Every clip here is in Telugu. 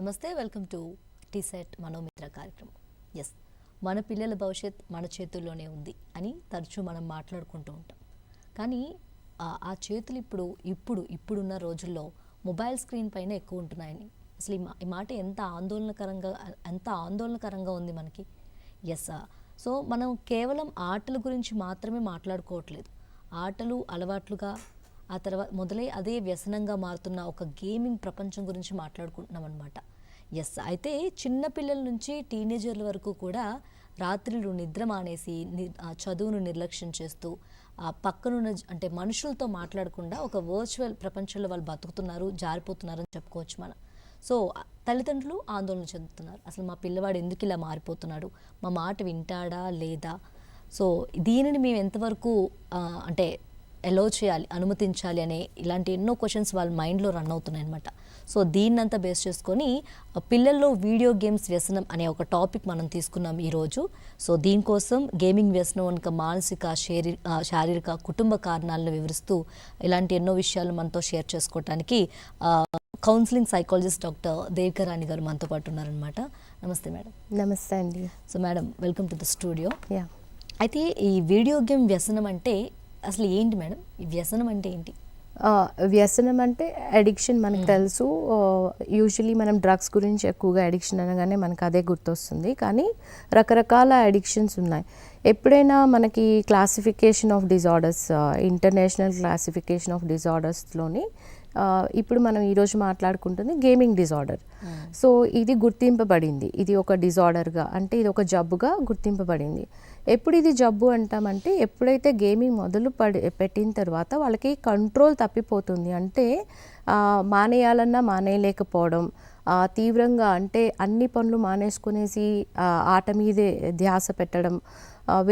నమస్తే, వెల్కమ్ టు 𝗧𝗦𝗔𝗧 మనోమిత్ర కార్యక్రమం. ఎస్, మన పిల్లల భవిష్యత్ మన చేతుల్లోనే ఉంది అని తరచూ మనం మాట్లాడుకుంటూ ఉంటాం. కానీ ఆ చేతులు ఇప్పుడున్న రోజుల్లో మొబైల్ స్క్రీన్ పైన ఎక్కువ ఉంటున్నాయని అసలు ఈ మాట ఎంత ఆందోళనకరంగా ఉంది మనకి. ఎస్, సో మనం కేవలం ఆటల గురించి మాత్రమే మాట్లాడుకోవట్లేదు. ఆటలు అలవాట్లుగా ఆ తర్వాత మొదలై అదే వ్యసనంగా మారుతున్న ఒక గేమింగ్ ప్రపంచం గురించి మాట్లాడుకుంటున్నాం అనమాట. ఎస్, అయితే చిన్నపిల్లల నుంచి టీనేజర్ల వరకు కూడా రాత్రులు నిద్ర మానేసి చదువును నిర్లక్ష్యం చేస్తూ పక్కనున్న అంటే మనుషులతో మాట్లాడకుండా ఒక వర్చువల్ ప్రపంచంలో వాళ్ళు బతుకుతున్నారు, జారిపోతున్నారు అని చెప్పుకోవచ్చు మనం. సో తల్లిదండ్రులు ఆందోళన చెందుతున్నారు. అసలు మా పిల్లవాడు ఎందుకు ఇలా మారిపోతున్నాడు, మా మాట వింటాడా లేదా, సో దీనిని మేము ఎంతవరకు అంటే ఎలో చేయాలి, అనుమతించాలి అనే ఇలాంటి ఎన్నో క్వశ్చన్స్ వాళ్ళ మైండ్లో రన్ అవుతున్నాయి అనమాట. సో దీన్నంతా బేస్ చేసుకొని పిల్లల్లో వీడియో గేమ్స్ వ్యసనం అనే ఒక టాపిక్ మనం తీసుకున్నాం ఈరోజు. సో దీనికోసం గేమింగ్ వ్యసనం కనుక మానసిక శారీరక కుటుంబ కారణాలను వివరిస్తూ ఇలాంటి ఎన్నో విషయాలు మనతో షేర్ చేసుకోవడానికి కౌన్సిలింగ్ సైకాలజిస్ట్ డాక్టర్ 𝗧𝗦𝗔𝗧 గారు మనతో పాటు ఉన్నారనమాట. నమస్తే మేడం. నమస్తే అండి. So madam, welcome to the studio. అయితే ఈ వీడియో గేమ్ వ్యసనం అంటే అసలు ఏంటి మేడం? ఈ వ్యసనం అంటే ఏంటి? వ్యసనం అంటే అడిక్షన్ మనకు తెలుసు. యూజువలీ మనం డ్రగ్స్ గురించి ఎక్కువగా అడిక్షన్ అనగానే మనకు అదే గుర్తొస్తుంది. కానీ రకరకాల అడిక్షన్స్ ఉన్నాయి. ఎప్పుడైనా మనకి classification of disorders, international classification of డిజార్డర్స్లోని ఇప్పుడు మనం ఈరోజు మాట్లాడుకుంటుంది గేమింగ్ డిజార్డర్. సో ఇది గుర్తింపబడింది, ఇది ఒక డిజార్డర్గా, అంటే ఇది ఒక జబ్బుగా గుర్తింపబడింది. ఎప్పుడు ఇది జబ్బు అంటామంటే ఎప్పుడైతే గేమింగ్ పెట్టిన తర్వాత వాళ్ళకి కంట్రోల్ తప్పిపోతుంది. అంటే మానేయాలన్నా మానేయలేకపోవడం, తీవ్రంగా అంటే అన్ని పనులు మానేసుకునేసి ఆట మీదే ధ్యాస పెట్టడం,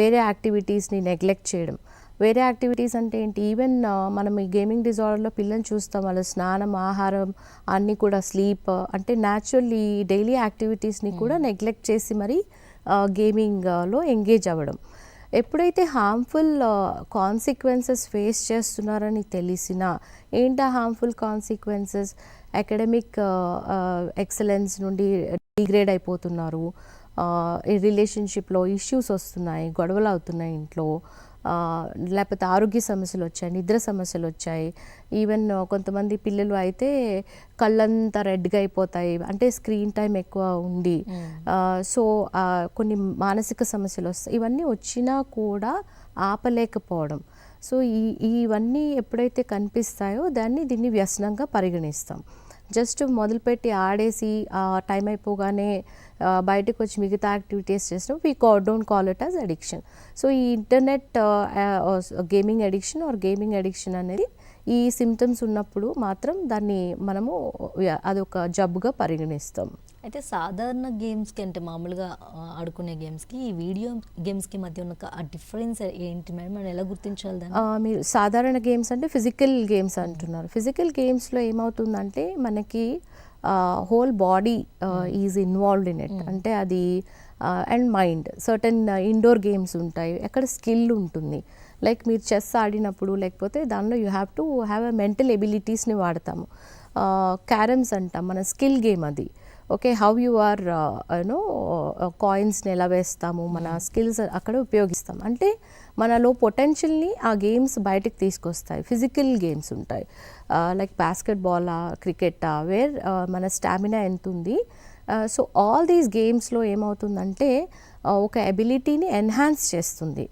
వేరే యాక్టివిటీస్ని నెగ్లెక్ట్ చేయడం. వేరే యాక్టివిటీస్ అంటే ఏంటి, ఈవెన్ మనం ఈ గేమింగ్ డిజార్డర్లో పిల్లల్ని చూస్తాం, వాళ్ళ స్నానం, ఆహారం అన్నీ కూడా, స్లీప్, అంటే న్యాచురల్లీ డైలీ యాక్టివిటీస్ని కూడా నెగ్లెక్ట్ చేసి మరి గేమింగ్లో ఎంగేజ్ అవ్వడం. ఎప్పుడైతే హార్మ్ఫుల్ కాన్సిక్వెన్సెస్ ఫేస్ చేస్తున్నారని తెలిసినా, ఏంటి ఆ హార్మ్ఫుల్ కాన్సిక్వెన్సెస్, అకాడమిక్ ఎక్సలెన్స్ నుండి డిగ్రేడ్ అయిపోతున్నారు, రిలేషన్షిప్లో ఇష్యూస్ వస్తున్నాయి, గొడవలు అవుతున్నాయి ఇంట్లో, లేకపోతే ఆరోగ్య సమస్యలు వచ్చాయి, నిద్ర సమస్యలు వచ్చాయి. ఈవెన్ కొంతమంది పిల్లలు అయితే కళ్ళంతా రెడ్గా అయిపోతాయి, అంటే స్క్రీన్ టైం ఎక్కువ ఉండి. సో కొన్ని మానసిక సమస్యలు వస్తాయి. ఇవన్నీ వచ్చినా కూడా ఆపలేకపోవడం. సో ఇవన్నీ ఎప్పుడైతే కనిపిస్తాయో దీన్ని వ్యసనంగా పరిగణిస్తాం. జస్ట్ మొదలుపెట్టి ఆడేసి టైం అయిపోగానే బయటకు వచ్చి మిగతా యాక్టివిటీస్ చేసినాం, don't call it as addiction. So ఈ internet gaming addiction or gaming addiction అనేది ఈ సిమ్టమ్స్ ఉన్నప్పుడు మాత్రం దాన్ని మనము అదొక జబ్బుగా పరిగణిస్తాం. అయితే సాధారణ గేమ్స్కి అంటే మామూలుగా ఆడుకునే గేమ్స్కి ఈ వీడియో గేమ్స్కి మధ్య ఉన్న ఆ డిఫరెన్స్ ఏంటి మేడం? మనం ఎలా గుర్తించాలి దాన్ని? మీరు సాధారణ గేమ్స్ అంటే ఫిజికల్ గేమ్స్ అంటున్నారు. ఫిజికల్ గేమ్స్లో ఏమవుతుందంటే మనకి whole body is involved in it. అంటే అది and mind. Certain indoor games ఉంటాయి, ఎక్కడ స్కిల్ ఉంటుంది. లైక్ మీరు చెస్ ఆడినప్పుడు లేకపోతే దానిలో you have to have a mental ఎబిలిటీస్ని వాడతాము. క్యారమ్స్ అంటాం, మన స్కిల్ గేమ్ అది. ఓకే, హౌ యు ఆర్ కాయిన్స్ని ఎలా వేస్తాము, మన స్కిల్స్ అక్కడ ఉపయోగిస్తాం. అంటే మనలో పొటెన్షియల్ని ఆ గేమ్స్ బయటకు తీసుకొస్తాయి. ఫిజికల్ గేమ్స్ ఉంటాయి, లైక్ బాస్కెట్బాలా, క్రికెటా, వేర్ మన స్టామినా ఎంత ఉంది. సో ఆల్ దీస్ గేమ్స్లో ఏమవుతుందంటే ఒక ఎబిలిటీని ఎన్హాన్స్ చేస్తుంది.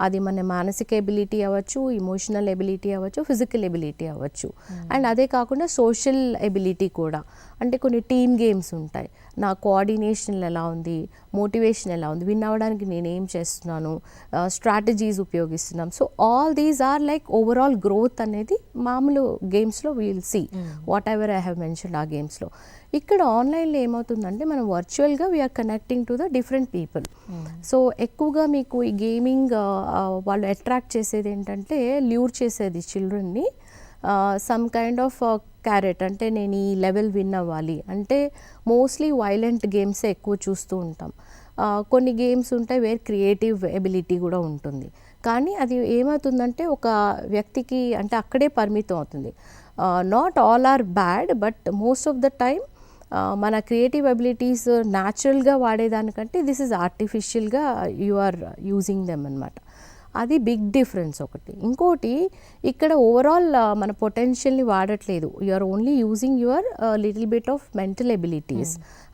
అది మన మానసిక ఎబిలిటీ అవ్వచ్చు, ఇమోషనల్ ఎబిలిటీ అవ్వచ్చు, ఫిజికల్ ఎబిలిటీ అవ్వచ్చు. అండ్ అదే కాకుండా సోషల్ ఎబిలిటీ కూడా. అంటే కొన్ని టీమ్ గేమ్స్ ఉంటాయి, నా కోఆర్డినేషన్ ఎలా ఉంది, మోటివేషన్ ఎలా ఉంది, విన్ అవ్వడానికి నేనేం చేస్తున్నాను, స్ట్రాటజీస్ ఉపయోగిస్తున్నాం. So all these are like overall growth అనేది మామూలు గేమ్స్లో will see whatever I have mentioned ఆ గేమ్స్లో. ఇక్కడ ఆన్లైన్లో ఏమవుతుందంటే మనం వర్చువల్గా we are connecting to the different people. So ఎక్కువగా మీకు ఈ గేమింగ్ వాళ్ళు అట్రాక్ట్ చేసేది ఏంటంటే, ల్యూర్ చేసేది చిల్డ్రన్ని సమ్ కైండ్ ఆఫ్ క్యారెట్, అంటే నేను ఈ లెవెల్ విన్ అవ్వాలి అంటే మోస్ట్లీ వైలెంట్ గేమ్సే ఎక్కువ చూస్తూ ఉంటాం. కొన్ని గేమ్స్ ఉంటాయి వేర్ క్రియేటివ్ ఎబిలిటీ కూడా ఉంటుంది. కానీ అది ఏమవుతుందంటే ఒక వ్యక్తికి అంటే అక్కడే పరిమితం అవుతుంది. Not all are bad, but most of the time మన క్రియేటివ్ అబిలిటీస్ న్యాచురల్గా వాడేదానికంటే దిస్ ఇస్ ఆర్టిఫిషియల్గా యు ఆర్ యూజింగ్ దెమ్ అనమాట. అది బిగ్ డిఫరెన్స్ ఒకటి. ఇంకోటి ఇక్కడ ఓవరాల్ మన పొటెన్షియల్ని వాడట్లేదు, you are only using your little bit of mental abilities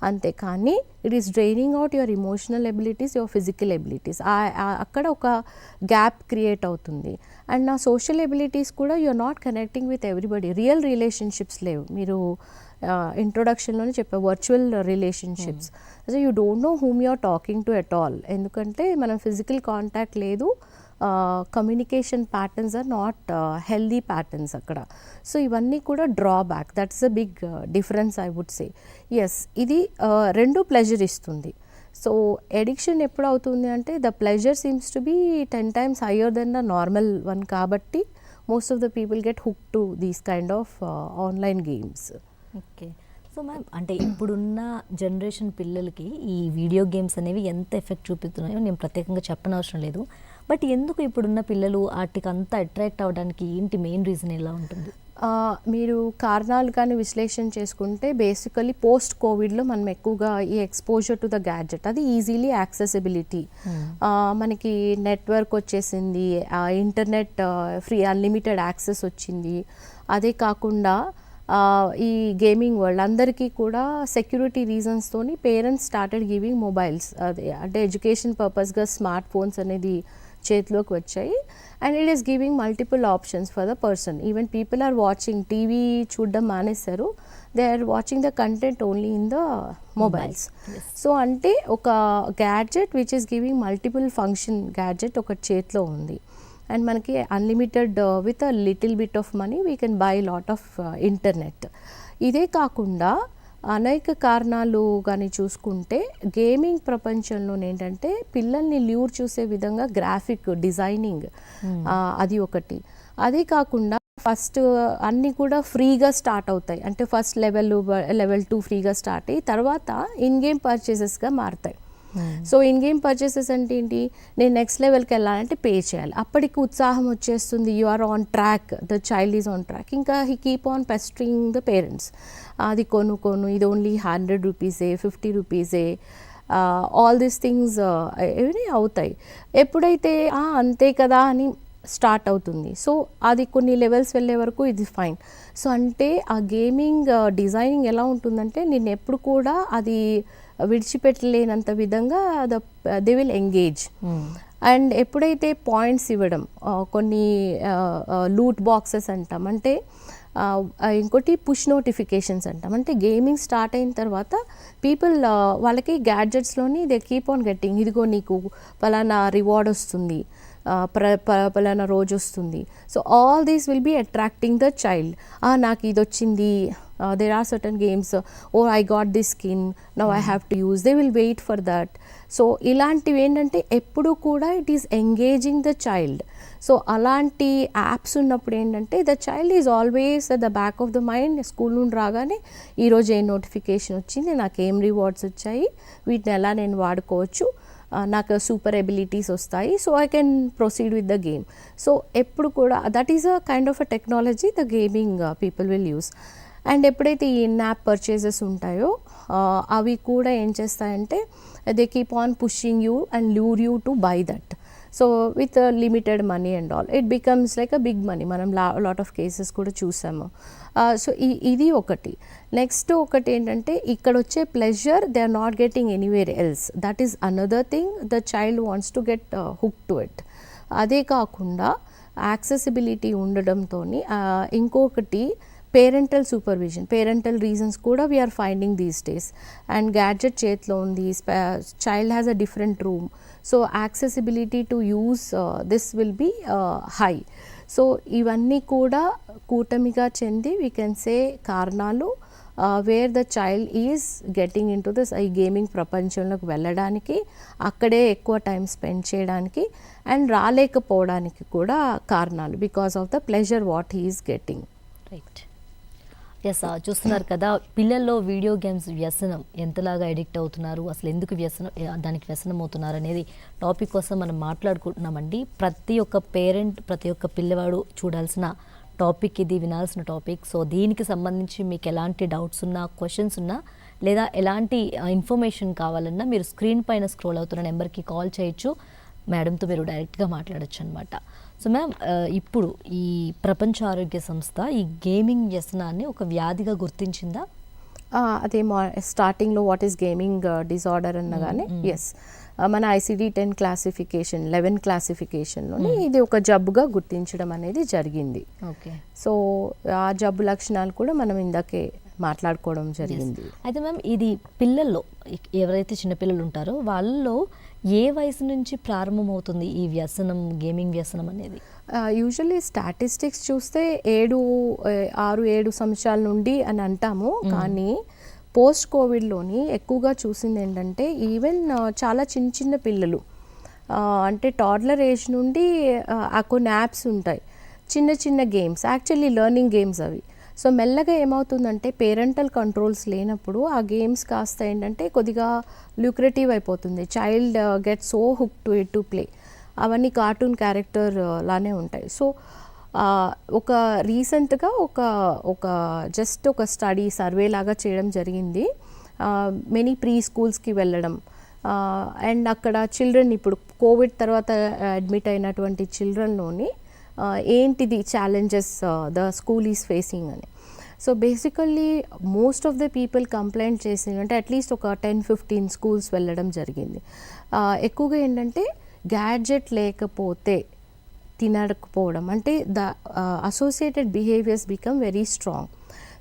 అంతే. కానీ it is draining out your emotional abilities, your physical abilities. అక్కడ ఒక గ్యాప్ క్రియేట్ అవుతుంది. అండ్ నా సోషల్ ఎబిలిటీస్ కూడా you are not connecting with everybody, real relationships లేవు. మీరు ఇంట్రొడక్షన్లోనే చెప్పా virtual relationships, so you don't know whom you are talking to at all. ఎందుకంటే మనం ఫిజికల్ కాంటాక్ట్ లేదు, communication patterns are not healthy patterns అక్కడ. సో ఇవన్నీ కూడా drawback, that's a big difference I would say. Yes, ఇది రెండు ప్లెజర్ ఇస్తుంది. సో ఎడిక్షన్ ఎప్పుడు అవుతుంది అంటే the pleasure seems to be 10 times higher than the normal one. కాబట్టి most of the people get hook to these kind of online games. Okay. So ma'am, అంటే ఇప్పుడున్న జనరేషన్ పిల్లలకి ఈ వీడియో గేమ్స్ అనేవి ఎంత ఎఫెక్ట్ చూపిస్తున్నాయో నేను ప్రత్యేకంగా చెప్పనవసరం లేదు. బట్ ఎందుకు ఇప్పుడున్న పిల్లలు వాటికి అంత అట్రాక్ట్ అవ్వడానికి ఏంటి మెయిన్ రీజన్ ఎలా ఉంటుంది? మీరు కారణాలు కానీ విశ్లేషణ చేసుకుంటే బేసికలీ పోస్ట్ కోవిడ్లో మనం ఎక్కువగా ఈ ఎక్స్పోజర్ టు ద గ్యాడ్జెట్, అది ఈజీలీ యాక్సెసిబిలిటీ, మనకి నెట్వర్క్ వచ్చేసింది, ఇంటర్నెట్ ఫ్రీ అన్లిమిటెడ్ యాక్సెస్ వచ్చింది. అదే కాకుండా ఈ గేమింగ్ వరల్డ్ అందరికీ కూడా సెక్యూరిటీ రీజన్స్తోని పేరెంట్స్ స్టార్టెడ్ గివింగ్ మొబైల్స్, అదే అంటే ఎడ్యుకేషన్ పర్పస్గా స్మార్ట్ ఫోన్స్ అనేది చేతిలోకి వచ్చాయి. And it is giving multiple options for the person. Even people are watching, TV చూడడం మానేస్తారు, they are watching the content only in the mobiles. So అంటే ఒక gadget which is giving multiple function gadget ఒక చేతిలో ఉంది. అండ్ మనకి unlimited with a little bit of money we can buy lot of internet. ఇదే కాకుండా అనేక కారణాలు కానీ చూసుకుంటే గేమింగ్ ప్రపంచంలో ఏంటంటే పిల్లల్ని ల్యూర్ చూసే విధంగా గ్రాఫిక్ డిజైనింగ్, అది ఒకటి. అదే కాకుండా ఫస్ట్ అన్నీ కూడా ఫ్రీగా స్టార్ట్ అవుతాయి, అంటే ఫస్ట్ లెవెల్ 2 ఫ్రీగా స్టార్ట్ అయ్యి తర్వాత ఇన్ గేమ్ పర్చేసెస్గా మారుతాయి. సో ఇన్ గేమ్ పర్చేసెస్ అంటే ఏంటి, నేను నెక్స్ట్ లెవెల్కి వెళ్ళాలంటే పే చేయాలి. అప్పటికి ఉత్సాహం వచ్చేస్తుంది, you are on track, the child is on track. ఇంకా he keep on pestering the parents, అది కొను ఇది ఓన్లీ 100 రూపీసే, 50 రూపీసే, ఆల్ దీస్ థింగ్స్ ఇవన్నీ అవుతాయి. ఎప్పుడైతే అంతే కదా అని స్టార్ట్ అవుతుంది, సో అది కొన్ని లెవెల్స్ వెళ్ళే వరకు ఇది ఫైన్. సో అంటే ఆ గేమింగ్ డిజైనింగ్ ఎలా ఉంటుందంటే నేను ఎప్పుడు కూడా అది విడిచిపెట్టలేనంత విధంగా దే విల్ ఎంగేజ్. అండ్ ఎప్పుడైతే పాయింట్స్ ఇవ్వడం, కొన్ని లూట్ బాక్సెస్ అంటాం, అంటే ఇంకోటి పుష్ నోటిఫికేషన్స్ అంటాం, అంటే గేమింగ్ స్టార్ట్ అయిన తర్వాత పీపుల్ వాళ్ళకి గ్యాడ్జెట్స్లోని దే కీప్ ఆన్ గెట్టింగ్, ఇదిగో నీకు పలానా రివార్డ్ వస్తుంది, పలానా రోజు వస్తుంది. So all these will be attracting the child. నాకు ఇది వచ్చింది, there are certain games, I got this skin, now I have to use, they will wait for that. So ఇలాంటివి ఏంటంటే ఎప్పుడు కూడా it is engaging the child. So అలాంటి యాప్స్ ఉన్నప్పుడు ఏంటంటే the child is always at the back of the mind, school నుండి రాగానే ఈరోజు ఏం నోటిఫికేషన్ వచ్చింది, నాకు ఏం రివార్డ్స్ వచ్చాయి, వీటిని ఎలా నేను వాడుకోవచ్చు, నాకు సూపర్ ఎబిలిటీస్ వస్తాయి, so I can proceed with the game. So ఎప్పుడు కూడా that is a kind of a technology the gaming people will use. And ఎప్పుడైతే ఈ ఇన్ యాప్ పర్చేసెస్ ఉంటాయో అవి కూడా ఏం చేస్తాయంటే they keep on pushing you and lure you to buy that. So with limited money and all it becomes like a big money. మనం లాట్ ఆఫ్ కేసెస్ కూడా చూసాము. సో ఇది ఒకటి. నెక్స్ట్ ఒకటి ఏంటంటే ఇక్కడ వచ్చే pleasure they are not getting anywhere else, that is another thing the child wants to get hook to it. అదే కాకుండా యాక్సెసిబిలిటీ ఉండడంతో ఇంకొకటి పేరెంటల్ సూపర్విజన్, పేరెంటల్ రీజన్స్ కూడా we're finding these days. And gadget చేతిలో ఉంది, child has a different room, so accessibility to use this will be high. So ఇవన్నీ కూడా కూటమిగా చెంది వీ కెన్ సే కారణాలు where the child is getting in to this ఈ గేమింగ్ ప్రపంచంలోకి వెళ్ళడానికి, అక్కడే ఎక్కువ టైం స్పెండ్ చేయడానికి అండ్ రాలేకపోవడానికి కూడా కారణాలు because of the pleasure what he is getting. Right. Yes, చూస్తున్నారు కదా పిల్లల్లో వీడియో గేమ్స్ వ్యసనం ఎంతలాగా అడిక్ట్ అవుతున్నారు, అసలు ఎందుకు దానికి వ్యసనం అవుతున్నారు అనేది టాపిక్ కోసం మనం మాట్లాడుకుంటున్నామండి. ప్రతి ఒక్క పేరెంట్, ప్రతి ఒక్క పిల్లవాడు చూడాల్సిన టాపిక్ ఇది, వినాల్సిన టాపిక్. సో దీనికి సంబంధించి మీకు ఎలాంటి డౌట్స్ ఉన్నా, క్వశ్చన్స్ ఉన్నా లేదా ఎలాంటి ఇన్ఫర్మేషన్ కావాలన్నా మీరు స్క్రీన్ పైన స్క్రోల్ అవుతున్న నెంబర్కి కాల్ చేయొచ్చు, మేడంతో మీరు డైరెక్ట్గా మాట్లాడచ్చు అనమాట. సో మ్యామ్, ఇప్పుడు ఈ ప్రపంచ ఆరోగ్య సంస్థ ఈ గేమింగ్ వ్యసనాన్ని ఒక వ్యాధిగా గుర్తించిందా? అదే స్టార్టింగ్లో వాట్ ఈస్ గేమింగ్ డిజార్డర్ అనగానే ఎస్, మన ICD-10 క్లాసిఫికేషన్ 11 క్లాసిఫికేషన్లోని ఇది ఒక జబ్బుగా గుర్తించడం అనేది జరిగింది. ఓకే. సో ఆ జబ్బు లక్షణాలు కూడా మనం ఇందాకే మాట్లాడుకోవడం జరిగింది. అయితే మ్యామ్, ఇది పిల్లల్లో ఎవరైతే చిన్నపిల్లలు ఉంటారో వాళ్ళలో ఏ వయసు నుంచి ప్రారంభమవుతుంది ఈ వ్యసనం, గేమింగ్ వ్యసనం అనేది? యూజువల్లీ స్టాటిస్టిక్స్ చూస్తే 6-7 సంవత్సరాల నుండి అని అంటాము, కానీ పోస్ట్ కోవిడ్లోని ఎక్కువగా చూసింది ఏంటంటే ఈవెన్ చాలా చిన్న చిన్న పిల్లలు, అంటే టాడ్లర్ ఏజ్ నుండి కొన్ని యాప్స్ ఉంటాయి, చిన్న చిన్న గేమ్స్, యాక్చువల్లీ లెర్నింగ్ గేమ్స్ అవి. సో మెల్లగా ఏమవుతుందంటే పేరెంటల్ కంట్రోల్స్ లేనప్పుడు ఆ గేమ్స్ కాస్త ఏంటంటే కొద్దిగా ల్యూక్రేటివ్ అయిపోతుంది. Child get so hook to it to play. అవన్నీ కార్టూన్ క్యారెక్టర్ లానే ఉంటాయి. సో ఒక రీసెంట్గా ఒక జస్ట్ ఒక స్టడీ సర్వే లాగా చేయడం జరిగింది. మెనీ ప్రీ స్కూల్స్కి వెళ్ళడం అండ్ అక్కడ చిల్డ్రన్, ఇప్పుడు కోవిడ్ తర్వాత అడ్మిట్ అయినటువంటి చిల్డ్రన్లోని ఏంటిది challenges the school is facing అని. So basically most of the people complaint చేసింది అంటే అట్లీస్ట్ ఒక 10-15 స్కూల్స్ వెళ్ళడం జరిగింది. ఎక్కువగా ఏంటంటే గ్యాడ్జెట్ లేకపోతే తినకపోవడం, అంటే the associated behaviours become very strong.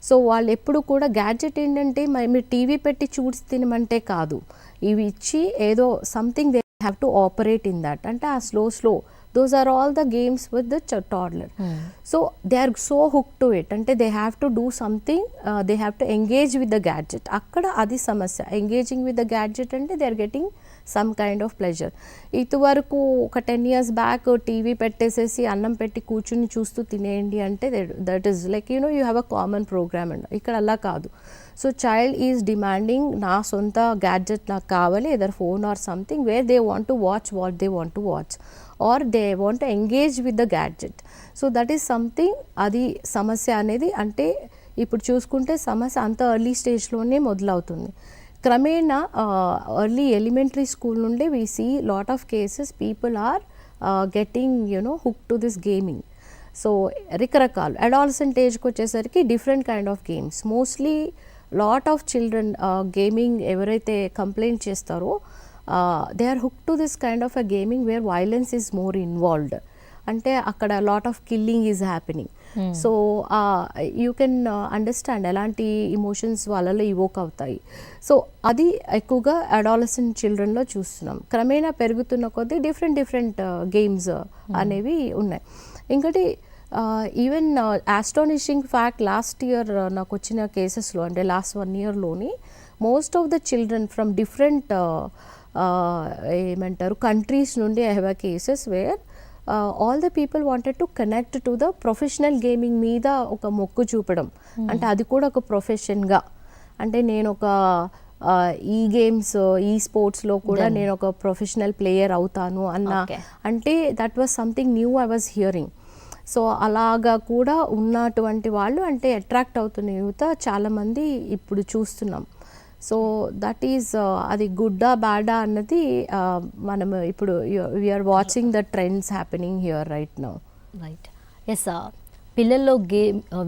So వాళ్ళు ఎప్పుడు కూడా గ్యాడ్జెట్ ఏంటంటే మీరు టీవీ పెట్టి చూసి తినమంటే కాదు, ఇవి ఇచ్చి ఏదో something they have to operate in that, అంటే ఆ slow those are all the games with the toddler. So they are so hooked to it, ante they have to do something, they have to engage with the gadget. akkada adi samasya, engaging with the gadget ante they are getting some kind of pleasure. itu varaku oka 10 years back TV pettesesi annam petti కూర్చుని చూస్తూ తినేయండి అంటే that is like you have a common program and ikkada alla kaadu. So child is demanding na sonta gadget నాకు కావాలి, either phone or something where they want to watch what they want to watch or they want to engage with the gadget. So that is something, అది సమస్య అనేది. అంటే ఇప్పుడు చూసుకుంటే సమస్య అంత ఎర్లీ స్టేజ్లోనే మొదలవుతుంది. క్రమేణా ఎర్లీ ఎలిమెంటరీ స్కూల్ నుండి we see lot of cases people are getting hooked to this gaming. So రకరకాలు అడాలసెంట్ ఏజ్కి వచ్చేసరికి different kind of games, mostly lot of children gaming ఎవరైతే కంప్లైంట్ చేస్తారో they are hook to this kind of a gaming where violence is more involved. అంటే అక్కడ lot of killing is happening. So you can understand ఎలాంటి ఇమోషన్స్ వాళ్ళలో ఇవోక్ అవుతాయి. సో అది ఎక్కువగా అడాలసెంట్ చిల్డ్రన్లో చూస్తున్నాం. క్రమేణా పెరుగుతున్న కొద్దీ డిఫరెంట్ గేమ్స్ అనేవి ఉన్నాయి. ఇంకటి even astonishing fact, last year నాకు వచ్చిన కేసెస్లో, అంటే లాస్ట్ 1 yearలోని most of the children from different ఏమంటారు కంట్రీస్ నుండి I have a cases where all the people wanted to connect to the professional gaming మీద ఒక మొక్కు చూపడం. అంటే అది కూడా ఒక ప్రొఫెషన్గా, అంటే నేను ఒక ఈ గేమ్స్ ఈ స్పోర్ట్స్లో కూడా నేను ఒక ప్రొఫెషనల్ ప్లేయర్ అవుతాను అన్న, అంటే that was something new I was hearing. So అలాగా కూడా ఉన్నటువంటి వాళ్ళు, అంటే అట్రాక్ట్ అవుతున్న యువత చాలామంది ఇప్పుడు చూస్తున్నాం. సో దట్ ఈజ్ అది గుడ్డా బ్యాడా అన్నది మనం ఇప్పుడు we're watching the trends happening here right now. Right. Yes, పిల్లల్లో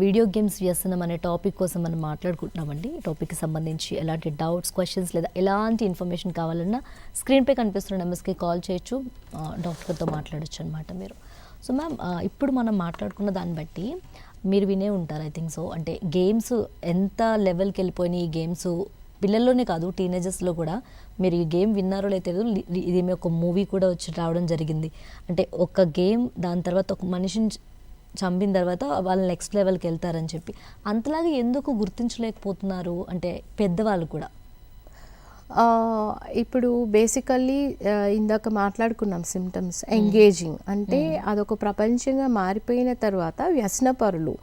వీడియో గేమ్స్ వ్యసనం అనే టాపిక్ కోసం మనం మాట్లాడుకుంటున్నామండి. ఈ టాపిక్కి సంబంధించి ఎలాంటి డౌట్స్, క్వశ్చన్స్ లేదా ఎలాంటి ఇన్ఫర్మేషన్ కావాలన్నా స్క్రీన్పై కనిపిస్తున్న నెంబర్స్కి కాల్ చేయొచ్చు, డాక్టర్తో మాట్లాడచ్చు అనమాట మీరు. సో మ్యామ్, ఇప్పుడు మనం మాట్లాడుకున్న దాన్ని బట్టి మీరు వినే ఉంటారు ఐ థింక్ సో, అంటే గేమ్స్ ఎంత లెవెల్కి వెళ్ళిపోయినాయి ఈ గేమ్స్ పిల్లల్లోనే కాదు టీనేజర్స్లో కూడా. మీరు ఈ గేమ్ విన్నారో లేదో తెలియదు, ఇది ఒక మూవీ కూడా వచ్చి రావడం జరిగింది. అంటే ఒక గేమ్, దాని తర్వాత ఒక మనిషిని చంపిన తర్వాత వాళ్ళు నెక్స్ట్ లెవెల్కి వెళ్తారని చెప్పి, అంతలాగా ఎందుకు గుర్తించలేకపోతున్నారు అంటే పెద్దవాళ్ళు కూడా? ఇప్పుడు బేసికల్లీ ఇందాక మాట్లాడుకున్నాం సిమ్టమ్స్, ఎంగేజింగ్, అంటే అదొక ప్రపంచంగా మారిపోయిన తర్వాత వ్యసనపరులు.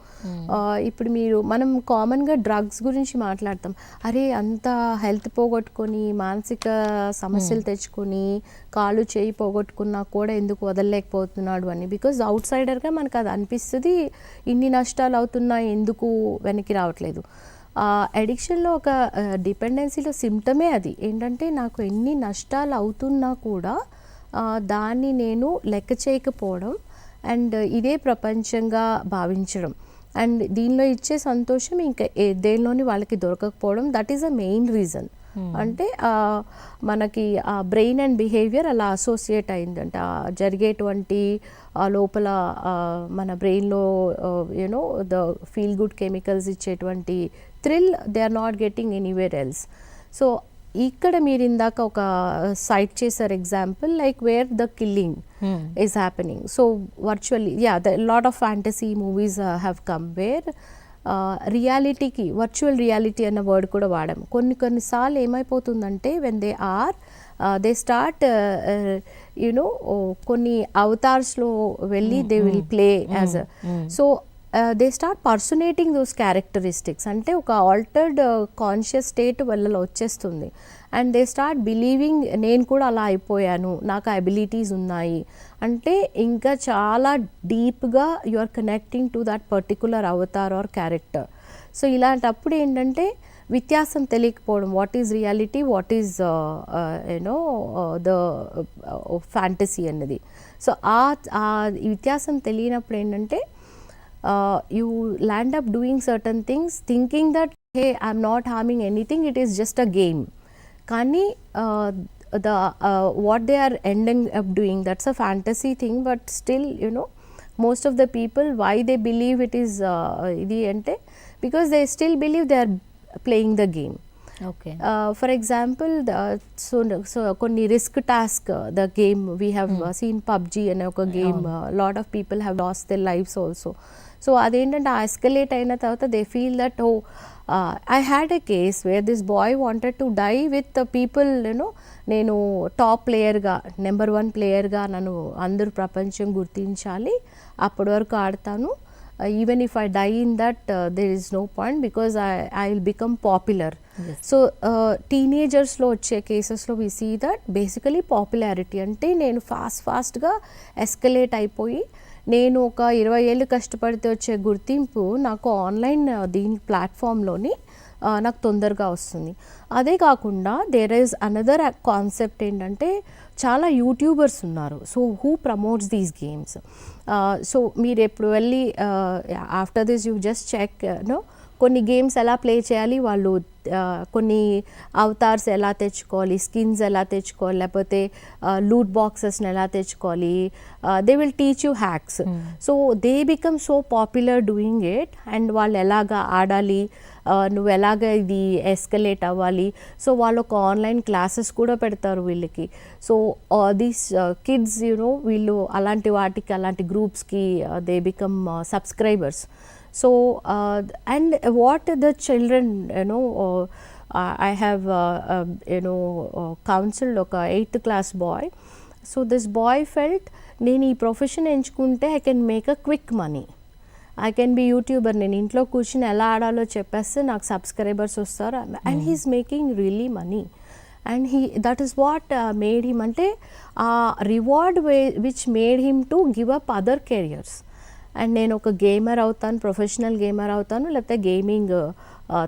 ఇప్పుడు మనం కామన్గా డ్రగ్స్ గురించి మాట్లాడతాం, అరే అంత హెల్త్ పోగొట్టుకొని మానసిక సమస్యలు తెచ్చుకొని కాళ్ళు చేయి పోగొట్టుకున్నా కూడా ఎందుకు వదలలేకపోతున్నాడు అని. బికాజ్ అవుట్ సైడర్గా మనకు అది అనిపిస్తుంది, ఇన్ని నష్టాలు అవుతున్నా ఎందుకు వెనక్కి రావట్లేదు. అడిక్షన్లో ఒక డిపెండెన్సీలో సిమ్టమే అది ఏంటంటే నాకు ఎన్ని నష్టాలు అవుతున్నా కూడా దాన్ని నేను లెక్క చేయకపోవడం అండ్ ఇదే ప్రపంచంగా భావించడం అండ్ దీనిలో ఇచ్చే సంతోషం ఇంకా దేనిలోని వాళ్ళకి దొరకకపోవడం that is a main reason. అంటే మనకి ఆ బ్రెయిన్ అండ్ బిహేవియర్ అలా అసోసియేట్ అయిందంట జరిగేటువంటి లోపల మన బ్రెయిన్లో you know the feel good chemicals ఇచ్చేటువంటి thrill they are not getting anywhere else. So ఇక్కడ మీరు ఇందాక ఒక సైట్ చేశారు example like where the killing is happening. So virtually the lot of fantasy movies have come where రియాలిటీకి వర్చువల్ రియాలిటీ అన్న వర్డ్ కూడా వాడాం. కొన్నిసార్లు ఏమైపోతుందంటే వెన్ దే స్టార్ట్ యునో కొన్ని అవతార్స్లో వెళ్ళి they will play as so they start personating those characteristics అంటే ఒక ఆల్టర్డ్ కాన్షియస్ స్టేట్ వాళ్ళలో వచ్చేస్తుంది అండ్ దే స్టార్ట్ బిలీవింగ్ నేను కూడా అలా అయిపోయాను నాకు అబిలిటీస్ ఉన్నాయి అంటే ఇంకా చాలా డీప్గా you are connecting to that particular avatar or character. So ఇలాంటప్పుడు ఏంటంటే వ్యత్యాసం తెలియకపోవడం what is reality what is you know the fantasy అన్నది. సో ఆ వ్యత్యాసం తెలియనప్పుడు ఏంటంటే you land up doing certain things thinking that hey I'm not harming anything it is just a game kani what they are ending up doing that's a fantasy thing but still you know most of the people why they believe it is idi ante because they still believe they are playing the game. Okay. For example so konni risk task the game we have seen PUBG and oka game lot of people have lost their lives also. So అదేంటంటే ఆ ఎస్కలేట్ అయిన తర్వాత they feel that oh I had a case where this boy wanted to die with people you know నేను టాప్ ప్లేయర్గా నెంబర్ 1 ప్లేయర్గా నన్ను అందరూ ప్రపంచం గుర్తించాలి అప్పటి వరకు ఆడతాను even if I die in that there is no point because I will become popular. So టీనేజర్స్లో వచ్చే కేసెస్లో we see that basically popularity అంటే నేను ఫాస్ట్గా ఎస్కలేట్ అయిపోయి నేను ఒక 20 ఏళ్ళు కష్టపడితే వచ్చే గుర్తింపు నాకు ఆన్లైన్ దీని ప్లాట్ఫామ్లోని నాకు తొందరగా వస్తుంది. అదే కాకుండా దేర్ ఈజ్ అనదర్ కాన్సెప్ట్ ఏంటంటే చాలా యూట్యూబర్స్ ఉన్నారు so who promotes these games. So మీరు ఎప్పుడు వెళ్ళి after this you just check know కొన్ని గేమ్స్ ఎలా ప్లే చేయాలి వాళ్ళు కొన్ని అవతార్స్ ఎలా తెచ్చుకోవాలి స్కిన్స్ ఎలా తెచ్చుకోవాలి లేకపోతే లూట్ బాక్సెస్ని ఎలా తెచ్చుకోవాలి they will teach you hacks. So they become so popular doing it and వాళ్ళు ఎలాగా ఆడాలి నువ్వు ఎలాగ ఇది ఎస్కలేట్ అవ్వాలి సో వాళ్ళు ఒక ఆన్లైన్ క్లాసెస్ కూడా పెడతారు వీళ్ళకి. సో దీస్ కిడ్స్ యూనో వీళ్ళు అలాంటి వాటికి అలాంటి గ్రూప్స్కి they become subscribers. So and what the children you know I have you know counseled oka 8th class boy. So this boy felt nenu ee profession enchukunte I can make a quick money, I can be YouTuber నేను ఇంట్లో కూర్చుని ఎలా ఆడాలో చెప్పేస్తే నాకు సబ్స్క్రైబర్స్ వస్తారు and he's making really money and that is what made him అంటే ఆ reward which made him to give up other careers. And నేను ఒక గేమర్ అవుతాను ప్రొఫెషనల్ గేమర్ అవుతాను లేకపోతే గేమింగ్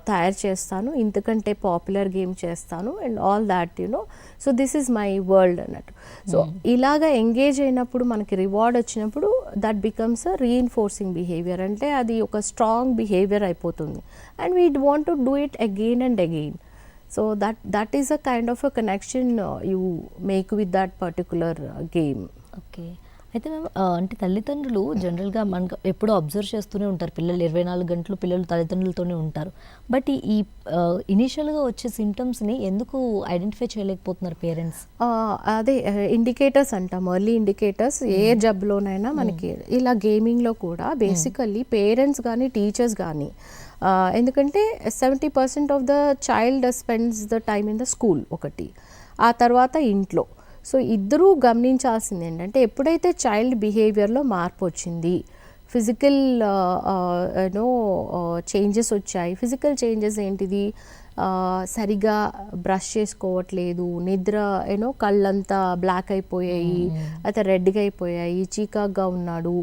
తయారు చేస్తాను ఇంతకంటే పాపులర్ గేమ్ చేస్తాను and all that you know so this is my world అన్నట్టు. సో ఇలాగా ఎంగేజ్ అయినప్పుడు మనకి రివార్డ్ వచ్చినప్పుడు that becomes a reinforcing behaviour అంటే అది ఒక స్ట్రాంగ్ బిహేవియర్ అయిపోతుంది and we want to do it again and again. So that is a kind of a connection you make with that particular game. Okay. అయితే మేము అంటే తల్లిదండ్రులు జనరల్గా మనకు ఎప్పుడూ అబ్జర్వ్ చేస్తూనే ఉంటారు పిల్లలు 24 గంటలు పిల్లలు తల్లిదండ్రులతోనే ఉంటారు. బట్ ఈ ఇనీషియల్గా వచ్చే సిమ్టమ్స్ని ఎందుకు ఐడెంటిఫై చేయలేకపోతున్నారు పేరెంట్స్? అదే ఇండికేటర్స్ అంటాం ఎర్లీ ఇండికేటర్స్ ఏ జబ్బులోనైనా మనకి ఇలా గేమింగ్లో కూడా బేసికల్లీ పేరెంట్స్ కానీ టీచర్స్ కానీ ఎందుకంటే 70% of the child spends the time in the school ఒకటి ఆ తర్వాత ఇంట్లో. సో ఇద్దరూ గమనించాల్సింది ఏంటంటే ఎప్పుడైతే చైల్డ్ బిహేవియర్లో మార్పు వచ్చింది ఫిజికల్ యూనో చేంజెస్ వచ్చాయి. ఫిజికల్ చేంజెస్ ఏంటిది సరిగా బ్రష్ చేసుకోవట్లేదు నిద్ర యూనో కళ్ళంతా బ్లాక్ అయిపోయాయి అయితే రెడ్గా అయిపోయాయి చీకాగ్గా ఉన్నాడు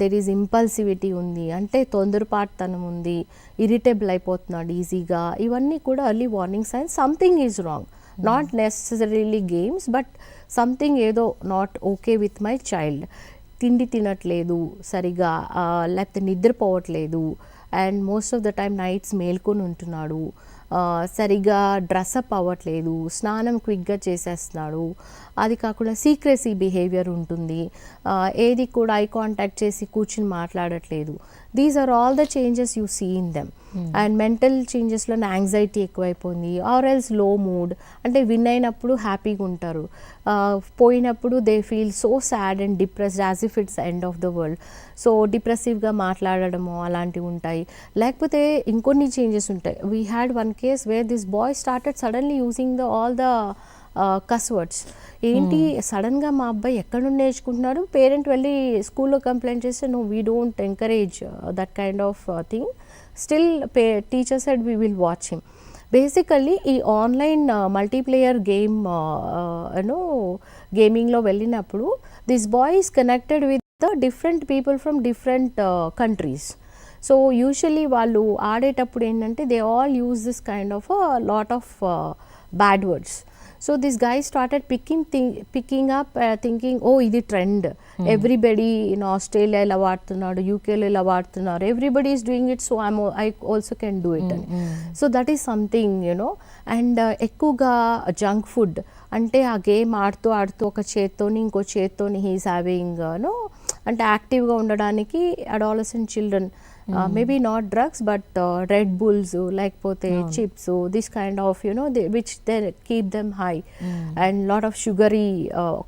దెర్ ఈజ్ ఇంపల్సివిటీ ఉంది, అంటే తొందరపాటుతనం ఉంది, ఇరిటేబుల్ అయిపోతున్నాడు ఈజీగా. ఇవన్నీ కూడా early warning signs. Something is wrong, not necessarily games, but something ఏదో not okay with my child. తిండి తినట్లేదు సరిగా, లేకపోతే నిద్రపోవట్లేదు, and most of the time nights మేల్కొని ఉంటున్నాడు, సరిగా డ్రెస్అప్ అవ్వట్లేదు, స్నానం క్విక్గా చేసేస్తున్నాడు, అది కాకుండా సీక్రెసీ బిహేవియర్ ఉంటుంది, ఏది కూడా ఐ కాంటాక్ట్ చేసి కూర్చుని మాట్లాడట్లేదు. These are all the changes you see in them. And mental చేంజెస్లో యాంగ్జైటీ ఎక్కువైపోయింది, ఆర్ ఎల్స్ లో మూడ్, అంటే విన్ అయినప్పుడు హ్యాపీగా ఉంటారు, పోయినప్పుడు they feel so sad and depressed as if it's end of the world. So డిప్రెసివ్గా మాట్లాడడము అలాంటివి ఉంటాయి. లేకపోతే ఇంకొన్ని చేంజెస్ ఉంటాయి. We had one case where this boy started suddenly using all the cuss words. ఏంటి సడన్గా మా అబ్బాయి ఎక్కడ నుండి నేర్చుకుంటున్నాడు, పేరెంట్ వెళ్ళి స్కూల్లో కంప్లైంట్ చేస్తే no we don't encourage that kind of thing, still teacher said we will watch him. Basically ఈ ఆన్లైన్ మల్టీప్లేయర్ గేమ్ గేమింగ్లో వెళ్ళినప్పుడు this boy is connected with the different people from different countries. So usually వాళ్ళు ఆడేటప్పుడు ఏంటంటే they all use this kind of lot of bad words. So this guy started picking up thinking, oh ఇది ట్రెండ్, ఎవ్రీబడి ఇన్ ఆస్ట్రేలియా ఇలా వాడుతున్నాడు, యూకేలో ఇలా వాడుతున్నారు, everybody is doing it, so I also can do it అని. So that is something you know. And ఎక్కువగా జంక్ ఫుడ్, అంటే ఆ గేమ్ ఆడుతూ ఒక చేత్తోని ఇంకో చేత్తోని హీస్ హ్యావింగ్ నో, అంటే యాక్టివ్గా ఉండడానికి adolescent children maybe not drugs but Red Bulls లేకపోతే chips, this kind of which they keep them high, and lot of sugary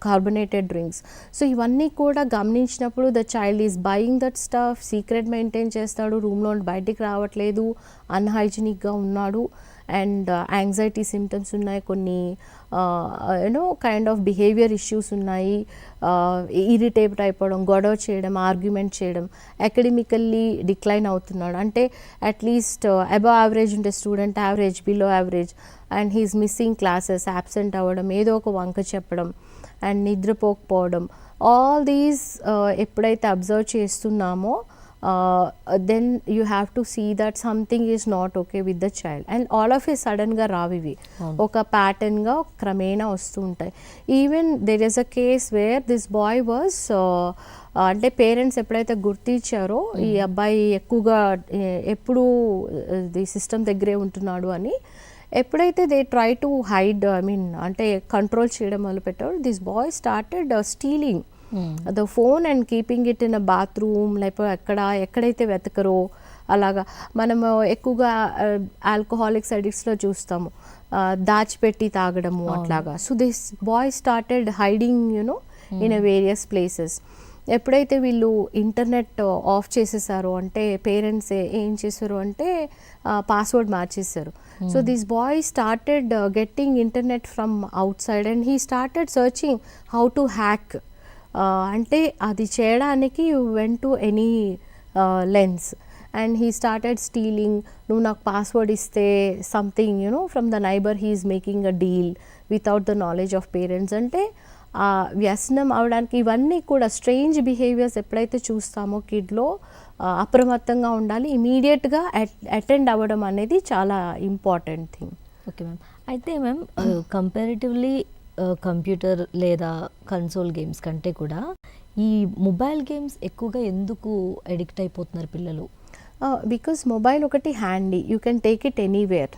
carbonated drinks. So ఇవన్నీ కూడా గమనించినప్పుడు the child is buying that stuff, secret maintain చేస్తాడు, రూమ్లో బయటికి రావట్లేదు, అన్హైజీనిక్గా ఉన్నాడు, అండ్ యాంగ్జైటీ సిమ్టమ్స్ ఉన్నాయి, కొన్ని కైండ్ ఆఫ్ బిహేవియర్ ఇష్యూస్ ఉన్నాయి, ఇరిటేట్ అయిపోవడం, గొడవ చేయడం, ఆర్గ్యుమెంట్ చేయడం, అకాడమికల్లీ డిక్లైన్ అవుతున్నాడు, అంటే అట్లీస్ట్ అబవ్ యావరేజ్ ఉంటే student average, below average, and he is missing classes, absent అవ్వడం, ఏదో ఒక వంక చెప్పడం, అండ్ నిద్రపోకపోవడం. ఆల్ దీస్ ఎప్పుడైతే అబ్జర్వ్ చేస్తున్నామో then you have to see that something is not okay with the child, and all of a sudden గా రావివి ఒక ప్యాటర్న్ గా క్రమేణా వస్తూ ఉంటాయి. Even there is a case where this boy was అంటే పేరెంట్స్ ఎప్పుడైతే గుర్తించారో ఈ అబ్బాయి ఎక్కువగా ఎప్పుడు ది సిస్టమ్ దగ్గరే ఉంటున్నాడు అని, ఎప్పుడైతే దే ట్రై టు హైడ్ అంటే కంట్రోల్ చేయడం మొదలుపెట్టారు, this boy started stealing the phone and keeping it in a bathroom, లేకపోతే ఎక్కడైతే వెతకరో అలాగా. మనము ఎక్కువగా ఆల్కహాలిక్స్ అడిక్ట్స్లో చూస్తాము, దాచిపెట్టి తాగడము అట్లాగా. So this boy started hiding in a various places. ఎప్పుడైతే వీళ్ళు ఇంటర్నెట్ ఆఫ్ చేసేసారో, అంటే పేరెంట్స్ ఏం చేశారు అంటే పాస్వర్డ్ మార్చేశారు. So this boy started getting internet from out side, and he started searching how to hack. అంటే అది చేయడానికి you went to any lens, and he started stealing. నువ్వు నాకు పాస్వర్డ్ ఇస్తే something from the neighbour he is making a deal without the knowledge of parents. అంటే వ్యసనం అవడానికి ఇవన్నీ కూడా స్ట్రేంజ్ బిహేవియర్స్ ఎప్పుడైతే చూస్తామో కిడ్లో అప్రమత్తంగా ఉండాలి, ఇమీడియట్గా అటెండ్ అవ్వడం అనేది చాలా ఇంపార్టెంట్ థింగ్. Okay ma'am. అయితే మ్యామ్ కంపారిటివ్లీ కంప్యూటర్ లేదా కన్సోల్ గేమ్స్ కంటే కూడా ఈ మొబైల్ గేమ్స్ ఎక్కువగా ఎందుకు అడిక్ట్ అయిపోతున్నారు పిల్లలు? బికాస్ మొబైల్ ఒకటి handy, you can take it anywhere.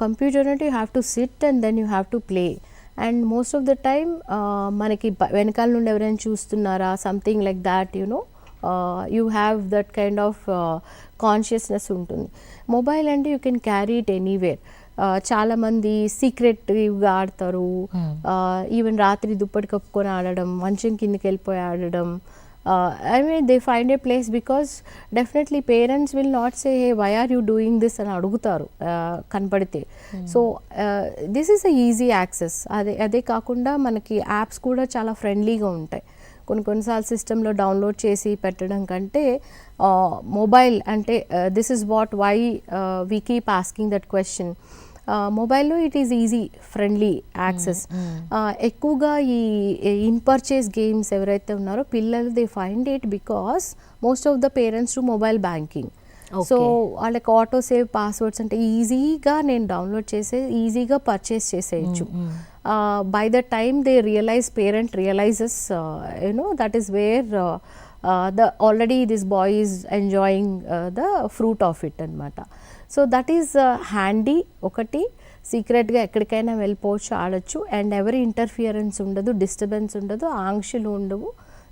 Computer అంటే you have to sit and then you have to play, and most of the time మనకి వెనకాల నుండి ఎవరైనా చూస్తున్నారా, something like that you have that kind of consciousness ఉంటుంది. మొబైల్ అంటే you can carry it anywhere. చాలామంది సీక్రెట్గా ఆడతారు, ఈవెన్ రాత్రి దుప్పటి కప్పుకొని ఆడడం, మంచం కిందకి వెళ్ళిపోయి ఆడడం. I mean they find a place because definitely parents will not say, hey why are you doing this అని అడుగుతారు కనపడితే. So this is a easy access. అదే కాకుండా మనకి యాప్స్ కూడా చాలా ఫ్రెండ్లీగా ఉంటాయి. కొన్నిసార్లు సిస్టంలో డౌన్లోడ్ చేసి పెట్టడం కంటే మొబైల్ అంటే this is what why we keep asking that question. మొబైల్లో it is easy friendly access. ఎక్కువగా ఈ ఇన్ పర్చేస్ గేమ్స్ ఎవరైతే ఉన్నారో పిల్లలు they find it because most of the parents to mobile banking. So వాళ్ళకి ఆటో సేవ్ పాస్వర్డ్స్ అంటే ఈజీగా నేను డౌన్లోడ్ చేసే ఈజీగా పర్చేస్ చేసేయచ్చు. By the time they realise, parent realises that is where already this boy is enjoying the fruit of it అనమాట. So that is handy. ఒకటి సీక్రెట్గా ఎక్కడికైనా వెళ్ళిపోవచ్చు, ఆడచ్చు, అండ్ ఎవరి ఇంటర్ఫియరెన్స్ ఉండదు, డిస్టర్బెన్స్ ఉండదు, ఆంక్షలు ఉండవు.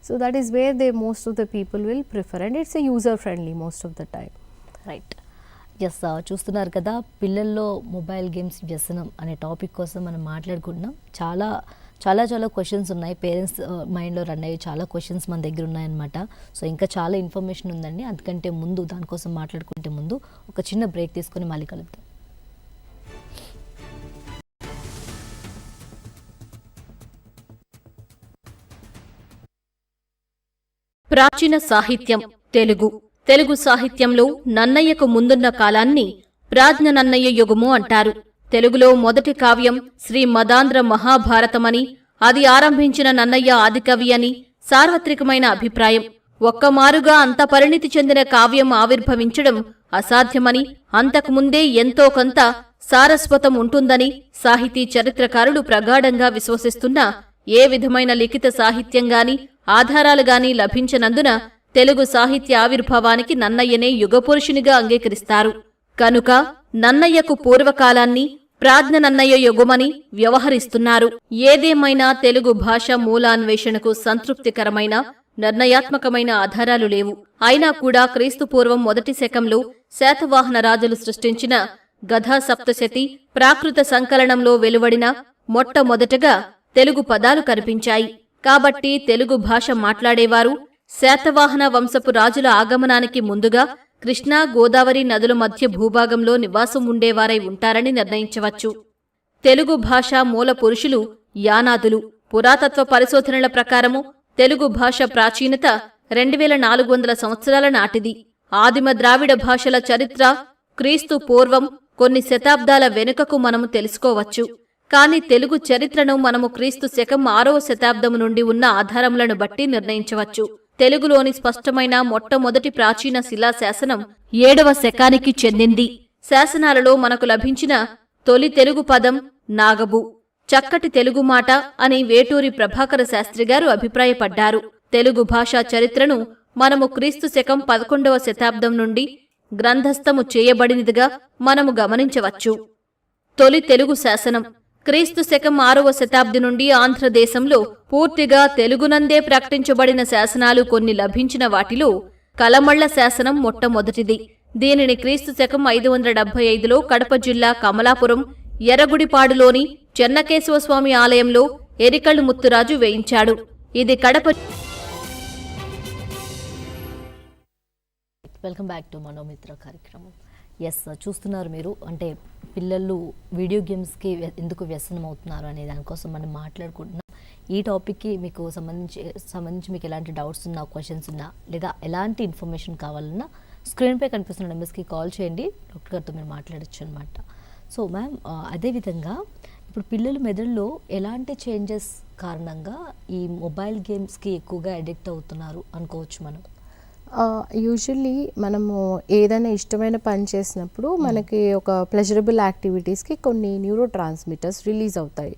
So that is where they most of the people will prefer and it's a user friendly most of the time. Right. Yes, చూస్తున్నారు కదా, పిల్లల్లో మొబైల్ గేమ్స్ వ్యసనం అనే టాపిక్ కోసం మనం మాట్లాడుకుంటున్నాం. చాలా చాలా చాలా క్వశ్చన్స్ ఉన్నాయి, పేరెంట్స్ మైండ్లో రన్ అయ్యే చాలా క్వశ్చన్స్ మన దగ్గర ఉన్నాయన్నమాట. సో ఇంకా చాలా ఇన్ఫర్మేషన్ ఉందండి. అందుకంటే ముందు, దానికోసం మాట్లాడుకుంటే ముందు ఒక చిన్న బ్రేక్ తీసుకొని మళ్ళీ కలుద్దాం. ప్రాచీన సాహిత్యం తెలుగు సాహిత్యంలో నన్నయ్యకు ముందున్న కాలాన్ని ప్రాజ్ఞ నన్నయ్య యుగము అంటారు. తెలుగులో మొదటి కావ్యం శ్రీ మదాంధ్ర మహాభారతమని, అది ఆరంభించిన నన్నయ్య ఆదికవి అని సార్వత్రికమైన అభిప్రాయం. ఒక్కమారుగా అంత పరిణితి చెందిన కావ్యం ఆవిర్భవించడం అసాధ్యమని, అంతకుముందే ఎంతో కొంత సారస్వతం ఉంటుందని సాహితీ చరిత్రకారులు ప్రగాఢంగా విశ్వసిస్తున్నా ఏ విధమైన లిఖిత సాహిత్యంగాని ఆధారాలుగాని లభించనందున తెలుగు సాహిత్య ఆవిర్భావానికి నన్నయ్యనే యుగపురుషునిగా అంగీకరిస్తారు. కనుక నన్నయ్యకు పూర్వకాలాన్ని ప్రాజ్ఞ నన్నయ్య యుగమని వ్యవహరిస్తున్నారు. ఏదేమైనా తెలుగు భాష మూలాన్వేషణకు సంతృప్తికరమైన నిర్ణయాత్మకమైన ఆధారాలు లేవు. అయినా కూడా క్రీస్తుపూర్వం మొదటి శకంలో శాతవాహన రాజులు సృష్టించిన 𝗧-𝗦𝗔𝗧 ప్రాకృత సంకలనంలో వెలువడిన మొట్టమొదటగా తెలుగు పదాలు కనిపించాయి. కాబట్టి తెలుగు భాష మాట్లాడేవారు శాతవాహన వంశపు రాజుల ఆగమనానికి ముందుగా కృష్ణా, గోదావరి నదుల మధ్య భూభాగంలో నివాసం ఉండేవారై ఉంటారని నిర్ణయించవచ్చు. తెలుగు భాష మూల పురుషులు యానాదులు. పురాతత్వ పరిశోధనల ప్రకారము తెలుగు భాష ప్రాచీనత 2400 సంవత్సరాల నాటిది. ఆదిమ ద్రావిడ భాషల చరిత్ర క్రీస్తు పూర్వం కొన్ని శతాబ్దాల వెనుకకు మనము తెలుసుకోవచ్చు. కాని తెలుగు చరిత్రను మనము క్రీస్తు శకం 6వ శతాబ్దము నుండి ఉన్న ఆధారములను బట్టి నిర్ణయించవచ్చు. తెలుగులోని స్పష్టమైన మొట్టమొదటి ప్రాచీన శిలాశాసనం 7వ శకానికి చెందింది. శాసనాలలో మనకు లభించిన తొలి తెలుగు పదం నాగబు. చక్కటి తెలుగు మాట అని వేటూరి ప్రభాకర శాస్త్రిగారు అభిప్రాయపడ్డారు. తెలుగు భాషా చరిత్రను మనము క్రీస్తు శకం 11వ శతాబ్దం నుండి గ్రంథస్థము చేయబడినదిగా మనము గమనించవచ్చు. తొలి తెలుగు శాసనం క్రీస్తు శకం 6వ శతాబ్ది నుండి ఆంధ్రదేశంలో పూర్తిగా తెలుగునందే ప్రకటించబడిన శాసనాలు కొన్ని లభించిన వాటిలో కలమళ్ల శాసనం మొట్టమొదటిది. దీనిని క్రీస్తు శకం 575లో కడప జిల్లా కమలాపురం ఎర్రగుడిపాడులోని చెన్నకేశవస్వామి ఆలయంలో ఎరికళ్ళు ముత్తురాజు వేయించాడు. ఇది Kadapa. Welcome back to Manomitra కార్యక్రమం. ఎస్, చూస్తున్నారు మీరు, అంటే పిల్లలు వీడియో గేమ్స్కి ఎందుకు వ్యసనం అవుతున్నారు అనే దానికోసం మనం మాట్లాడుకుంటున్నాం. ఈ టాపిక్కి మీకు సంబంధించి మీకు ఎలాంటి డౌట్స్ ఉన్నా, క్వశ్చన్స్ ఉన్నా, లేదా ఎలాంటి ఇన్ఫర్మేషన్ కావాలన్నా స్క్రీన్పై కనిపిస్తున్న నెంబర్స్కి కాల్ చేయండి. డాక్టర్ గారితో మీరు మాట్లాడచ్చు అనమాట. సో మ్యామ్, అదేవిధంగా ఇప్పుడు పిల్లల మెదడులో ఎలాంటి చేంజెస్ కారణంగా ఈ మొబైల్ గేమ్స్కి ఎక్కువగా అడిక్ట్ అవుతున్నారు అనుకోవచ్చు మనం? యూజువల్లీ మనము ఏదైనా ఇష్టమైన పని చేసినప్పుడు మనకి ఒక ప్లెజరబుల్ యాక్టివిటీస్కి కొన్ని న్యూరో ట్రాన్స్మిటర్స్ రిలీజ్ అవుతాయి.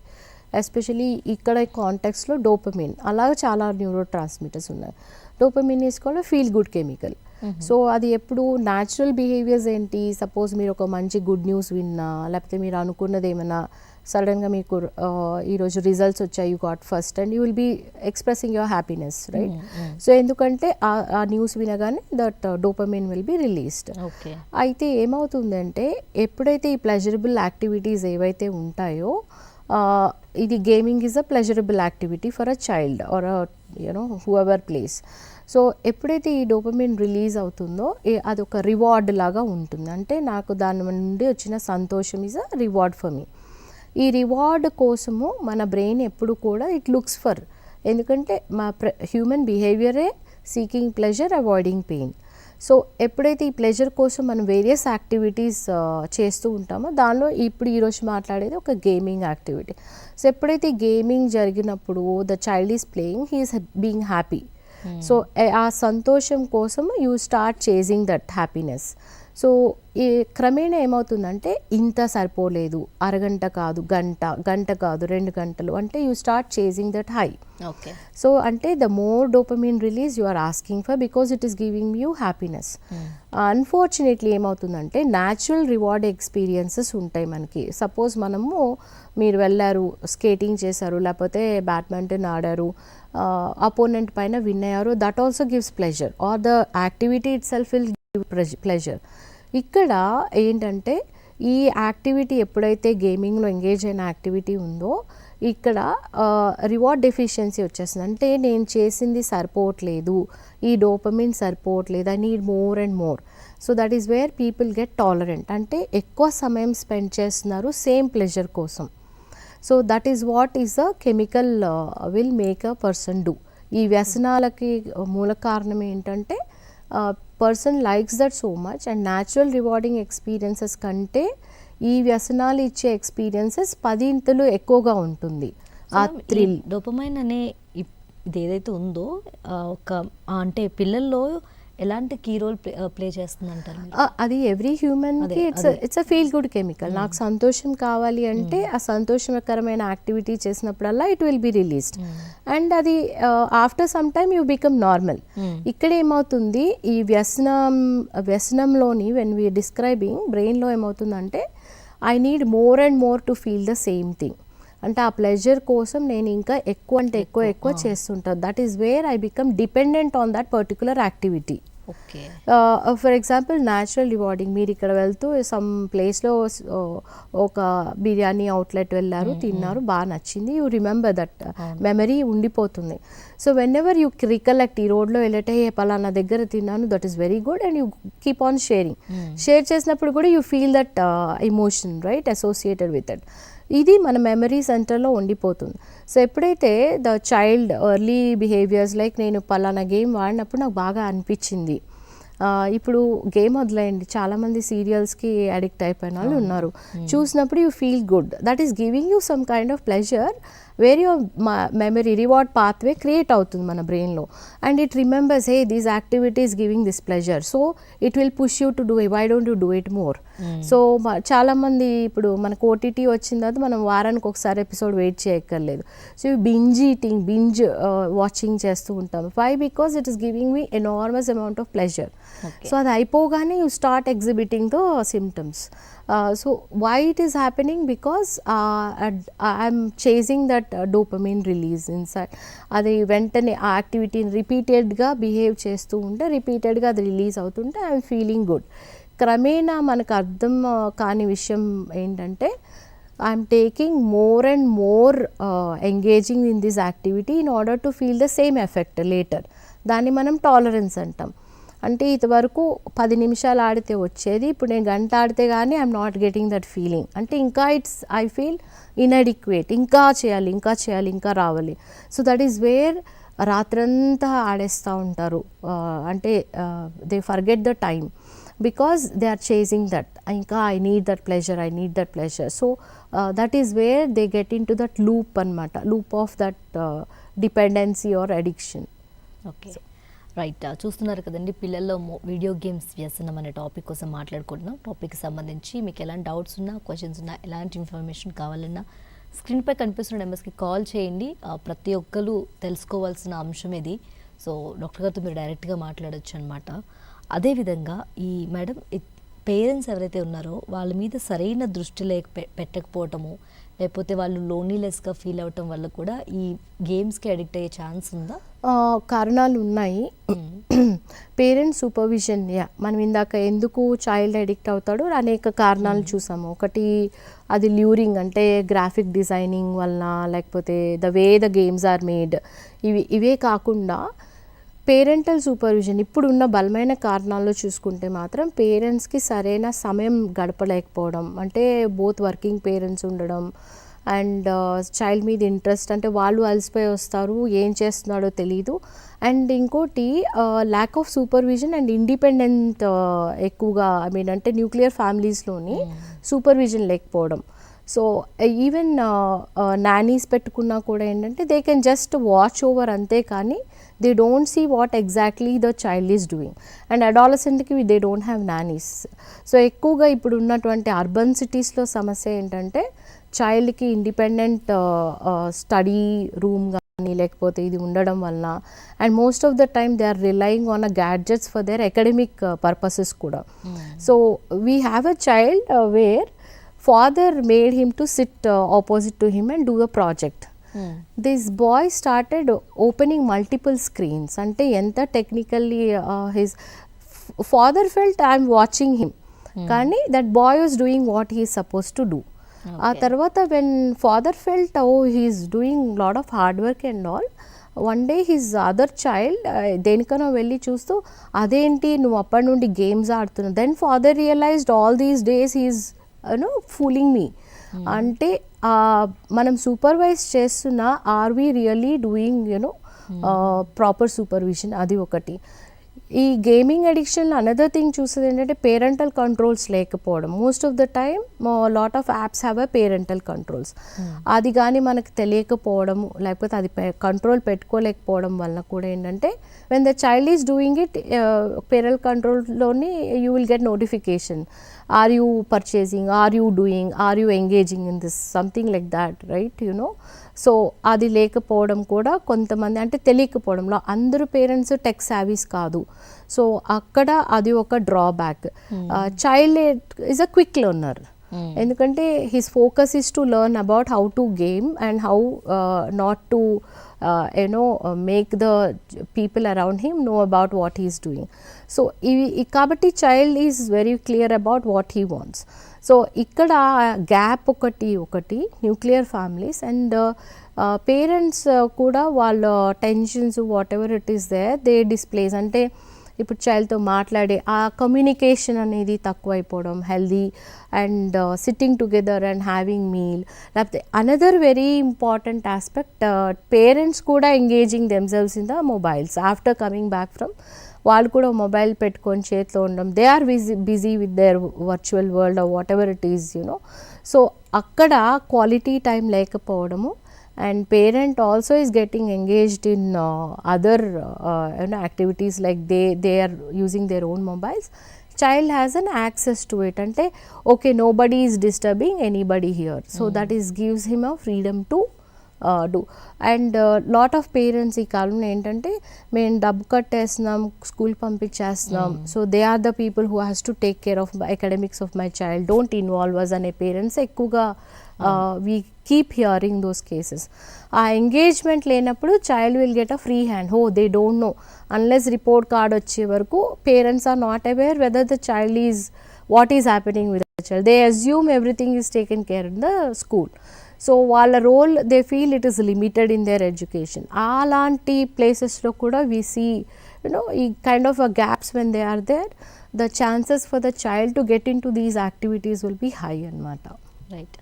ఎస్పెషలీ ఇక్కడ కాంటెక్స్లో డోపమిన్, అలాగే చాలా న్యూరో ట్రాన్స్మిటర్స్ ఉన్నాయి. Dopamine is called feel good chemical. So అది ఎప్పుడు న్యాచురల్ బిహేవియర్స్ ఏంటి, సపోజ్ మీరు ఒక మంచి గుడ్ న్యూస్ విన్నా, లేకపోతే మీరు అనుకున్నది ఏమైనా సడన్గా మీకు ఈరోజు రిజల్ట్స్ వచ్చాయి, you got first, and you will be expressing your happiness, right? So ఎందుకంటే ఆ న్యూస్ వినగానే that dopamine will be released. అయితే ఏమవుతుందంటే ఎప్పుడైతే ఈ ప్లెజరబుల్ యాక్టివిటీస్ ఏవైతే ఉంటాయో, ఇది gaming is a pleasurable activity for a child or whoever plays. So ఎప్పుడైతే ఈ డోపమిన్ రిలీజ్ అవుతుందో అదొక రివార్డ్ లాగా ఉంటుంది. అంటే నాకు దాని నుండి వచ్చిన సంతోషం is a reward for me. ఈ రివార్డ్ కోసము మన బ్రెయిన్ ఎప్పుడు కూడా ఇట్ లుక్స్ ఫర్, ఎందుకంటే మా హ్యూమన్ బిహేవియరే seeking pleasure, avoiding pain. So ఎప్పుడైతే ఈ ప్లెజర్ కోసం మనం వేరియస్ యాక్టివిటీస్ చేస్తూ ఉంటామో దానిలో ఇప్పుడు ఈరోజు మాట్లాడేది ఒక గేమింగ్ యాక్టివిటీ. సో ఎప్పుడైతే గేమింగ్ జరిగినప్పుడు the child is playing, he is being happy. So ఆ సంతోషం కోసం you start chasing that happiness. So ఈ క్రమేణా ఏమవుతుందంటే ఇంత సరిపోలేదు, అరగంట కాదు, గంట కాదు, 2 గంటలు అంటే you start chasing that high. Okay. So అంటే the more dopamine release you are asking for because it is giving you happiness. Unfortunately ఏమవుతుందంటే న్యాచురల్ రివార్డ్ ఎక్స్పీరియన్సెస్ ఉంటాయి మనకి. సపోజ్ మనము మీరు వెళ్ళారు, స్కేటింగ్ చేశారు, లేకపోతే బ్యాడ్మింటన్ ఆడారు, అపోనెంట్ పైన విన్ అయ్యారు, that also gives pleasure or the activity itself will give pleasure. ఇక్కడ ఏంటంటే ఈ యాక్టివిటీ ఎప్పుడైతే గేమింగ్లో ఎంగేజ్ అయిన యాక్టివిటీ ఉందో ఇక్కడ రివార్డ్ డెఫిషియన్సీ వచ్చేస్తుంది. అంటే నేను చేసింది సరిపోవట్లేదు, ఈ డోపమిన్ సరిపోవట్లేదు, I need more and more. So that is where people get tolerant. అంటే ఎక్కువ సమయం స్పెండ్ చేస్తున్నారు సేమ్ ప్లెజర్ కోసం. So that is what is a chemical will make a person do. ఈ వ్యసనాలకి మూల కారణం ఏంటంటే person likes that so much and natural rewarding experiences కంటే ఈ వ్యసనాలు ఇచ్చే ఎక్స్పీరియన్సెస్ 10 ఇంతలు ఎక్కువగా ఉంటుంది ఆ థ్రిల్. డోపమైన్ అనే ఇది ఏదైతే ఉందో ఒక అంటే పిల్లల్లో ఎలాంటి కీ రోల్ ప్లే చేస్తుంది అంటారు? అది ఎవ్రీ హ్యూమన్కి it's a feel good chemical. నాకు సంతోషం కావాలి అంటే ఆ సంతోషకరమైన యాక్టివిటీ చేసినప్పుడల్లా it will be released and అది after some time you become normal. ఇక్కడ ఏమవుతుంది, ఈ వ్యసనంలోని వెన్ వీ డిస్క్రైబింగ్ బ్రెయిన్లో ఏమవుతుందంటే I need more and more to feel the same thing. అంటే ఆ ప్లెజర్ కోసం నేను ఇంకా ఎక్కువ అంటే ఎక్కువ చేస్తుంటాను. That is where I become dependent on that particular activity. For example natural rewarding, మీరు ఇక్కడ వెళ్తూ సమ్ ప్లేస్లో ఒక బిర్యానీ అవుట్లెట్ వెళ్ళారు, తిన్నారు, బాగా నచ్చింది, యూ రిమెంబర్ దట్ మెమరీ ఉండిపోతుంది. So when ever you recollect, ఈ రోడ్లో వెళ్ళటే పలానా దగ్గర తిన్నాను, that is very good and you keep on sharing. Share చేసినప్పుడు కూడా you feel that emotion right associated with that. ఇది మన మెమరీ సెంటర్లో ఉండిపోతుంది. సో ఎప్పుడైతే the child early behaviours like నేను పలానా గేమ్ వాడినప్పుడు నాకు బాగా అనిపించింది, ఇప్పుడు గేమ్ వదిలేయండి, చాలామంది సీరియల్స్కి అడిక్ట్ అయిపోయిన వాళ్ళు ఉన్నారు, చూసినప్పుడు you feel good, that is giving you some kind of pleasure where your memory reward pathway create అవుతుంది మన బ్రెయిన్లో and it remembers hey these activities giving this pleasure, so it will push you to do it, why don't you do it more. So చాలామంది ఇప్పుడు మనకు ఓటీటీ వచ్చిన తర్వాత మనం వారానికి ఒకసారి ఎపిసోడ్ వెయిట్ చేయక్కర్లేదు. So binge eating, binge watching చేస్తూ ఉంటాం. Why? Because it is giving me enormous amount of pleasure. So అది అయిపోగానే you start exhibiting the symptoms. So why it is happening? Because I am chasing that dopamine release inside. అది వెంటనే ఆ యాక్టివిటీని రిపీటెడ్గా బిహేవ్ చేస్తూ ఉంటే రిపీటెడ్గా అది రిలీజ్ అవుతుంటే ఐఎమ్ ఫీలింగ్ గుడ్. క్రమేణా మనకు అర్థం కాని విషయం ఏంటంటే I'm taking more and more engaging in this activity in order to feel the same effect later. దాన్ని మనం టాలరెన్స్ అంటాం. అంటే ఇంతవరకు 10 నిమిషాలు ఆడితే వచ్చేది, ఇప్పుడు నేను గంట ఆడితే కానీ I'm not getting that feeling. అంటే ఇంకా ఐ ఫీల్ ఇన్అడిక్వేట్, ఇంకా చేయాలి, ఇంకా రావాలి. సో దట్ ఈస్ వేర్ రాత్రంతా ఆడేస్తూ ఉంటారు. అంటే they forget the time because they are chasing that, ఇంకా I need that pleasure. So that is where they get in to that loop అనమాట, loop of that dependency or addiction. Okay right. చూస్తున్నారు కదండి, పిల్లల్లో వీడియో గేమ్స్ వ్యసనం అనే టాపిక్ కోసం మాట్లాడుకుంటున్నాం. టాపిక్కి సంబంధించి మీకు ఎలాంటి డౌట్స్ ఉన్నా, క్వశ్చన్స్ ఉన్నా, ఎలాంటి ఇన్ఫర్మేషన్ కావాలన్నా స్క్రీన్పై కనిపిస్తున్న నెంబర్స్కి కాల్ చేయండి. ప్రతి ఒక్కరు తెలుసుకోవాల్సిన అంశం ఇది. సో డాక్టర్ గారితో మీరు డైరెక్ట్గా మాట్లాడచ్చు అనమాట. అదేవిధంగా ఈ మేడం పేరెంట్స్ ఎవరైతే ఉన్నారో వాళ్ళ మీద సరైన దృష్టి పెట్టకపోవటము, లేకపోతే వాళ్ళు లోన్లీనెస్గా ఫీల్ అవ్వటం వల్ల కూడా ఈ గేమ్స్కి అడిక్ట్ అయ్యే ఛాన్స్ ఉందా? కారణాలు ఉన్నాయి. పేరెంట్స్ సూపర్విజన్, మనం ఇందాక ఎందుకు చైల్డ్ అడిక్ట్ అవుతాడో అనేక కారణాలు చూసాము. ఒకటి అది ల్యూరింగ్, అంటే గ్రాఫిక్ డిజైనింగ్ వలన, లేకపోతే the way the games are made, ఇవే కాకుండా పేరెంటల్ సూపర్విజన్. ఇప్పుడున్న బలమైన కారణాల్లో చూసుకుంటే మాత్రం పేరెంట్స్కి సరైన సమయం గడపలేకపోవడం, అంటే బోత్ వర్కింగ్ పేరెంట్స్ ఉండడం అండ్ చైల్డ్ మీద ఇంట్రెస్ట్, అంటే వాళ్ళు అలసిపోయి వస్తారు, ఏం చేస్తున్నాడో తెలీదు. అండ్ ఇంకోటి lack of supervision and independent ఎక్కువగా, ఐ మీన్ అంటే న్యూక్లియర్ ఫ్యామిలీస్లోని సూపర్విజన్ లేకపోవడం. సో ఈవెన్ నానీస్ పెట్టుకున్నా కూడా ఏంటంటే they can just watch over అంతే, కానీ they don't see what exactly the child is doing. And అడాలసెంట్కి they don't have nannies. So ఎక్కువగా ఇప్పుడు ఉన్నటువంటి అర్బన్ సిటీస్లో సమస్య ఏంటంటే చైల్డ్కి ఇండిపెండెంట్ స్టడీ రూమ్ కానీ లేకపోతే ఇది ఉండడం వలన, and most of the time they are relying on a gadgets for their academic purposes కూడా. So we have a child where father made him to sit opposite to him and do a project. This boy started opening multiple screens. Ante enta technically his father felt I am watching him, kani that boy was doing what he is supposed to do. ఆ తర్వాత when father felt he is doing lot of hard work and all, one day his other child దేనికనో వెళ్ళి చూస్తూ అదేంటి నువ్వు అప్పటి నుండి గేమ్స్ ఆడుతున్నావు. Then father realised all these days he's fooling me. అంటే మనం సూపర్వైజ్ చేస్తున్న are we really doing proper supervision, అది ఒకటి. ఈ గేమింగ్ అడిక్షన్లో అనదర్ థింగ్ చూసేది ఏంటంటే పేరెంటల్ కంట్రోల్స్ లేకపోవడం. Most of the time lot of apps have a parental controls. అది కానీ మనకు తెలియకపోవడం లేకపోతే అది కంట్రోల్ పెట్టుకోలేకపోవడం వలన కూడా ఏంటంటే when the child is doing it parental కంట్రోల్లోని you will get notification, are you purchasing, are you doing, are you engaging in this, something like that, right? So అది లేకపోవడం కూడా కొంతమంది, అంటే తెలియకపోవడంలో అందరూ పేరెంట్స్ టెక్ సావీస్ కాదు. సో అక్కడ అది ఒక drawback. Child is a quick learner, ఎందుకంటే his focus is to learn about how to game and how not to make the people around him know about what he is doing. So kabatti child is very clear about what he wants. So ikkada gap okati nuclear families and parents kuda వాళ్ళ tensions whatever it is there they displays. అంటే ఇప్పుడు చైల్డ్తో మాట్లాడే ఆ కమ్యూనికేషన్ అనేది తక్కువైపోవడం, healthy and sitting together and having meal. లేకపోతే another very important aspect, parents కూడా engaging themselves in the mobiles after coming back from. వాళ్ళు కూడా మొబైల్ పెట్టుకొని చేతిలో ఉండడం, they are busy with their virtual world or whatever it is. So అక్కడ క్వాలిటీ టైం లేకపోవడము. And parent also is getting engaged in other activities like they are using their own mobiles. Child has an access to it, ante okay nobody is disturbing anybody here, so that is gives him a freedom to do. And lot of parents ఈ కాలంలో ఏంటంటే మేము డబ్బు కట్టేస్తున్నాం, స్కూల్ పంపించేస్తున్నాం, so they are the people who has to take care of academics of my child, don't involve us అనే పేరెంట్స్ ఎక్కువగా we keep hearing those cases. ఆ ఎంగేజ్మెంట్ లేనప్పుడు child will get a free hand. They don't know unless report card వచ్చే వరకు parents are not aware whether the child is what is happening with the child. They assume everything is taken care in the school. So వాళ్ళ role they feel it is limited in their education. అలాంటి ప్లేసెస్లో కూడా వీ సీ ఈ kind of gaps when they are there, the chances for the child to get in to these activities will be high అన్నమాట. రైట్.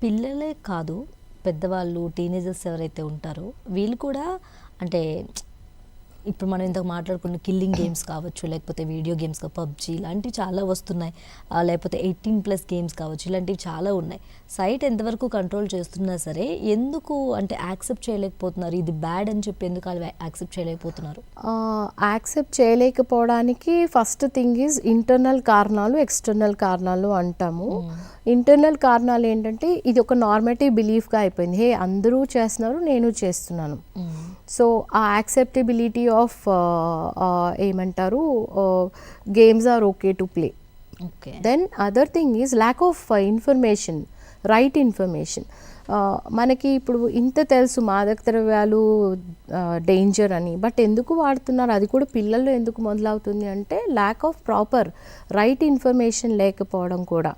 పిల్లలే కాదు, పెద్దవాళ్ళు టీనేజర్స్ ఎవరైతే ఉంటారో వీళ్ళు కూడా, అంటే ఇప్పుడు మనం ఇంతకు మాట్లాడుకున్న కిల్లింగ్ గేమ్స్ కావచ్చు, లేకపోతే వీడియో గేమ్స్ పబ్జీ ఇలాంటివి చాలా వస్తున్నాయి, లేకపోతే 18+ గేమ్స్ కావచ్చు, ఇలాంటివి చాలా ఉన్నాయి. సైట్ ఎంతవరకు కంట్రోల్ చేస్తున్నా సరే ఎందుకు అంటే యాక్సెప్ట్ చేయలేకపోతున్నారు? ఇది బ్యాడ్ అని చెప్పి ఎందుకు వాళ్ళు యాక్సెప్ట్ చేయలేకపోతున్నారు? యాక్సెప్ట్ చేయలేకపోవడానికి ఫస్ట్ థింగ్ ఈజ్ ఇంటర్నల్ కారణాలు, ఎక్స్టర్నల్ కారణాలు అంటాము. ఇంటర్నల్ కారణాలు ఏంటంటే ఇది ఒక నార్మేటివ్ బిలీఫ్గా అయిపోయింది, హే అందరూ చేస్తున్నారు నేను చేస్తున్నాను. సో ఆ యాక్సెప్టబిలిటీ ఆఫ్ ఏమంటారు games are okay to play. Then other thing is lack of information, right information. మనకి ఇప్పుడు ఇంత తెలుసు మాదక ద్రవ్యాలు డేంజర్ అని, బట్ ఎందుకు వాడుతున్నారు అది కూడా పిల్లల్లో ఎందుకు మొదలవుతుంది అంటే lack of proper right information లేకపోవడం కూడా.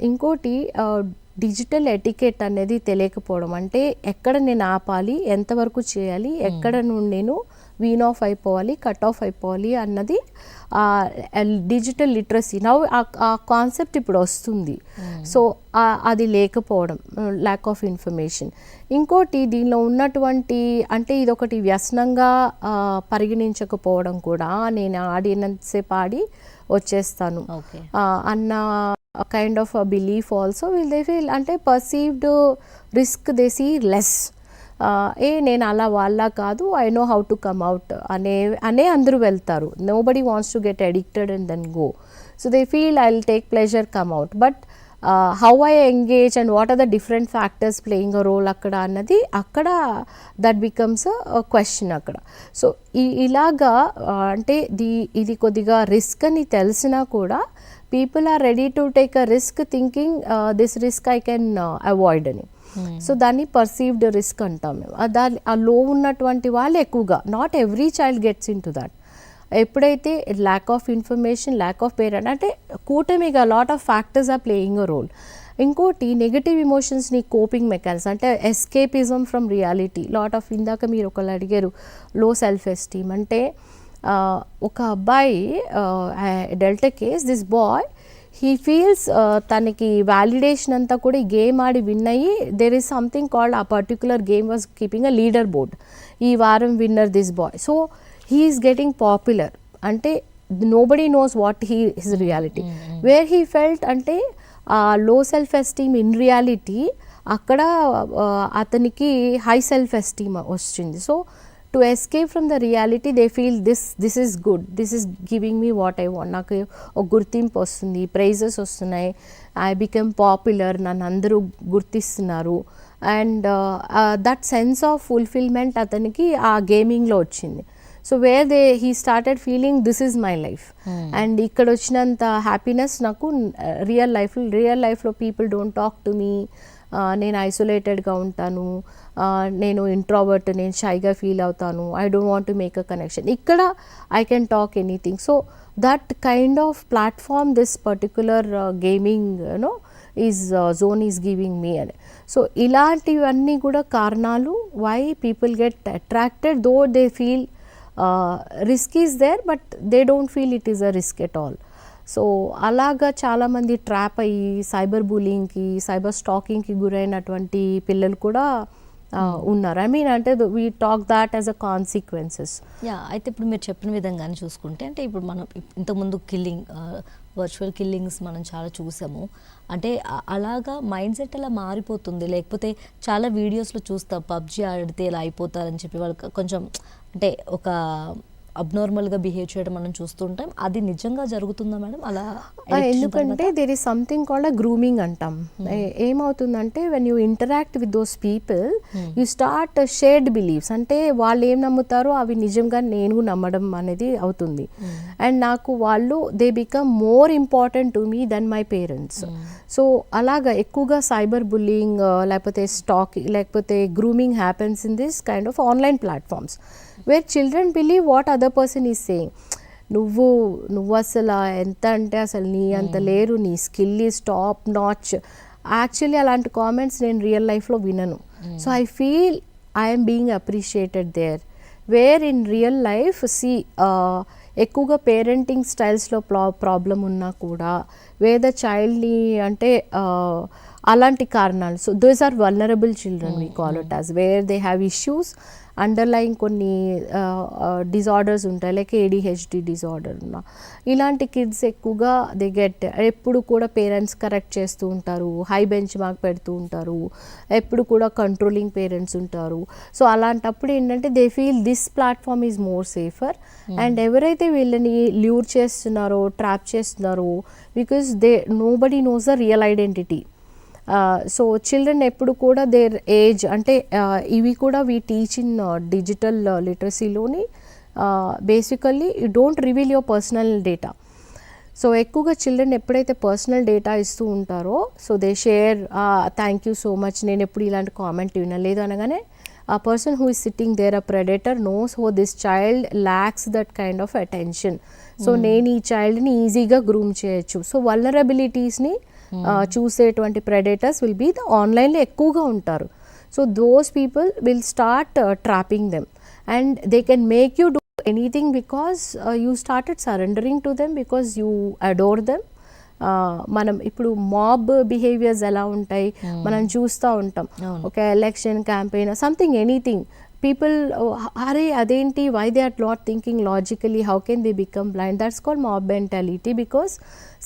ఇంకోటి డిజిటల్ ఎటికెట్ అనేది తెలియకపోవడం, అంటే ఎక్కడ నేను ఆపాలి, ఎంతవరకు చేయాలి, ఎక్కడ నుండి నేను వీన్ ఆఫ్ అయిపోవాలి, కట్ ఆఫ్ అయిపోవాలి అన్నది డిజిటల్ లిటరసీ నౌ ఆ కాన్సెప్ట్ ఇప్పుడు వస్తుంది. సో అది లేకపోవడం, ల్యాక్ ఆఫ్ ఇన్ఫర్మేషన్. ఇంకోటి దీనిలో ఉన్నటువంటి అంటే ఇదొకటి వ్యసనంగా పరిగణించకపోవడం కూడా, నేను ఆడినంతసేపు ఆడి వచ్చేస్తాను అన్న kind of belief also will they feel, అంటే perceived risk they see less. నేను అలా వాళ్ళ కాదు, I know how to come out అనే అందరూ వెళ్తారు. Nobody wants to get addicted and then go. So they feel I will take pleasure, come out. But how I engage and what are the different factors playing a role అక్కడ అన్నది అక్కడ దట్ బికమ్స్ అ క్వశ్చన్ అక్కడ. సో ఇలాగా అంటే ఇది కొద్దిగా రిస్క్ అని తెలిసినా కూడా people are ready to take a risk thinking this risk I can avoid అని. సో దాన్ని పర్సీవ్డ్ రిస్క్ అంటాం మేము. ఆ లో ఉన్నటువంటి వాళ్ళు ఎక్కువగా, not every child gets in to that. ఎప్పుడైతే lack of information, lack of parent అంటే కూటమిగా lot of factors are playing a role. ఇంకోటి నెగటివ్ ఇమోషన్స్ని కోపింగ్ మెకానిజం అంటే escapism from reality. Lot of ఇందాక మీరు ఒకళ్ళు అడిగారు లో సెల్ఫ్ ఎస్టీమ్ అంటే ఒక అబ్బాయి delta case, this boy he feels తనకి వ్యాలిడేషన్ అంతా కూడా ఈ గేమ్ ఆడి విన్ అయ్యి, దెర్ ఈస్ సంథింగ్ కాల్డ్ ఆ particular game was keeping a leaderboard. ఈ వారం winner this boy. So he is getting popular అంటే nobody knows what his reality. Where he felt అంటే low self esteem in reality అక్కడ అతనికి హై సెల్ఫ్ ఎస్టీమ్ వచ్చింది. So to escape from the reality they feel this is good, this is giving me what I want. నాకు ఒక గుర్తింపు వస్తుంది, ప్రైజెస్ వస్తున్నాయి, ఐ బికమ్ పాపులర్, నన్ను అందరూ గుర్తిస్తున్నారు. And that sense of fulfilment అతనికి ఆ గేమింగ్లో వచ్చింది. So where he started feeling this is my life. And ఇక్కడ వచ్చినంత హ్యాపీనెస్ నాకు రియల్ లైఫ్లో people don't talk to me, నేను ఐసోలేటెడ్గా ఉంటాను, నేను ఇంట్రోవర్ట్, నేను షైగా ఫీల్ అవుతాను, I don't want to make a connection. ఇక్కడ I can talk anything. So that kind of platform this particular gaming zone is giving me అని. సో ఇలాంటివన్నీ కూడా కారణాలు why people get attracted though they feel risk is there but they don't feel it is a risk at all. So అలాగా చాలామంది ట్రాప్ అయ్యి సైబర్ బులింగ్కి, సైబర్ స్టాకింగ్కి గురైనటువంటి పిల్లలు కూడా ఉన్నారు. ఐ మీన్ అంటే we talk that as a consequences. అయితే ఇప్పుడు మీరు చెప్పిన విధంగానే చూసుకుంటే, అంటే ఇప్పుడు మనం ఇంతకుముందు వర్చువల్ కిల్లింగ్స్ మనం చాలా చూసాము. అంటే అలాగా మైండ్ సెట్ అలా మారిపోతుంది. లేకపోతే చాలా వీడియోస్లో చూస్తాం పబ్జీ ఆడితే ఇలా అయిపోతారని చెప్పి వాళ్ళు కొంచెం అంటే ఒక అబ్నార్మల్గా బిహేవ్ చేయడం మనం చూస్తుంటాం. అది నిజంగా జరుగుతుందా మేడం అలా? ఎందుకంటే there is something called a grooming అంటాం. ఏమవుతుందంటే when you interact with those people you start shared beliefs. అంటే వాళ్ళు ఏం నమ్ముతారో అవి నిజంగా నేను నమ్మడం అనేది అవుతుంది. అండ్ నాకు వాళ్ళు they become more important to me then my parents. So అలాగా ఎక్కువగా సైబర్ బుల్లింగ్ లేకపోతే స్టాకింగ్ లేకపోతే grooming happens in this kind of online platforms where children believe what other person is saying. నువ్వు అసలు ఎంత అంటే అసలు నీ అంత లేరు, నీ skill is top notch. Actually అలాంటి కామెంట్స్ నేను రియల్ లైఫ్లో వినను. So I feel I'm being appreciated there. Where in real life ఎక్కువగా పేరెంటింగ్ స్టైల్స్లో ప్రాబ్లం ఉన్నా కూడా వేద చైల్డ్ని అంటే అలాంటి కారణాలు. So those are vulnerable children we call it as, where they have issues underline కొన్ని డిజార్డర్స్ ఉంటాయి, లైక్ ADHD డిజార్డర్ ఉన్న ఇలాంటి కిడ్స్ ఎక్కువగా దే గెట్ ఎప్పుడు కూడా పేరెంట్స్ కరెక్ట్ చేస్తూ ఉంటారు, హై బెంచ్ మార్క్ పెడుతూ ఉంటారు, ఎప్పుడు కూడా కంట్రోలింగ్ పేరెంట్స్ ఉంటారు. సో అలాంటప్పుడు ఏంటంటే they feel this platform is more safer. And ఎవరైతే వీళ్ళని ల్యూర్ చేస్తున్నారో ట్రాప్ చేస్తున్నారో because nobody knows the real identity. So children ఎప్పుడు కూడా దేర్ ఏజ్ అంటే ఇవి కూడా వీ టీచ్ ఇన్ డిజిటల్ లిటరసీలోని basically you don't reveal your personal data. So ఎక్కువగా చిల్డ్రన్ ఎప్పుడైతే పర్సనల్ డేటా ఇస్తూ ఉంటారో so they share thank you so much, నేను ఎప్పుడు ఇలాంటి కామెంట్ వినలేదు అనగానే a person who is sitting there, a predator, knows how this child lacks that kind of attention. So నేను ఈ చైల్డ్ని ఈజీగా గ్రూమ్ చేయొచ్చు. సో వల్నరబిలిటీస్ని చూసేటువంటి ప్రెడేటర్స్ విల్ బీ ద ఆన్లైన్లో ఎక్కువగా ఉంటారు. So those people will start trapping them. and they can make you do anything because you started surrendering to them because you adore them. మనం ఇప్పుడు మాబ్ బిహేవియర్స్ ఎలా ఉంటాయి మనం చూస్తూ ఉంటాం. ఒక election campaign something anything people are adenti why they are not thinking logically, how can they become blind? That's called mob mentality because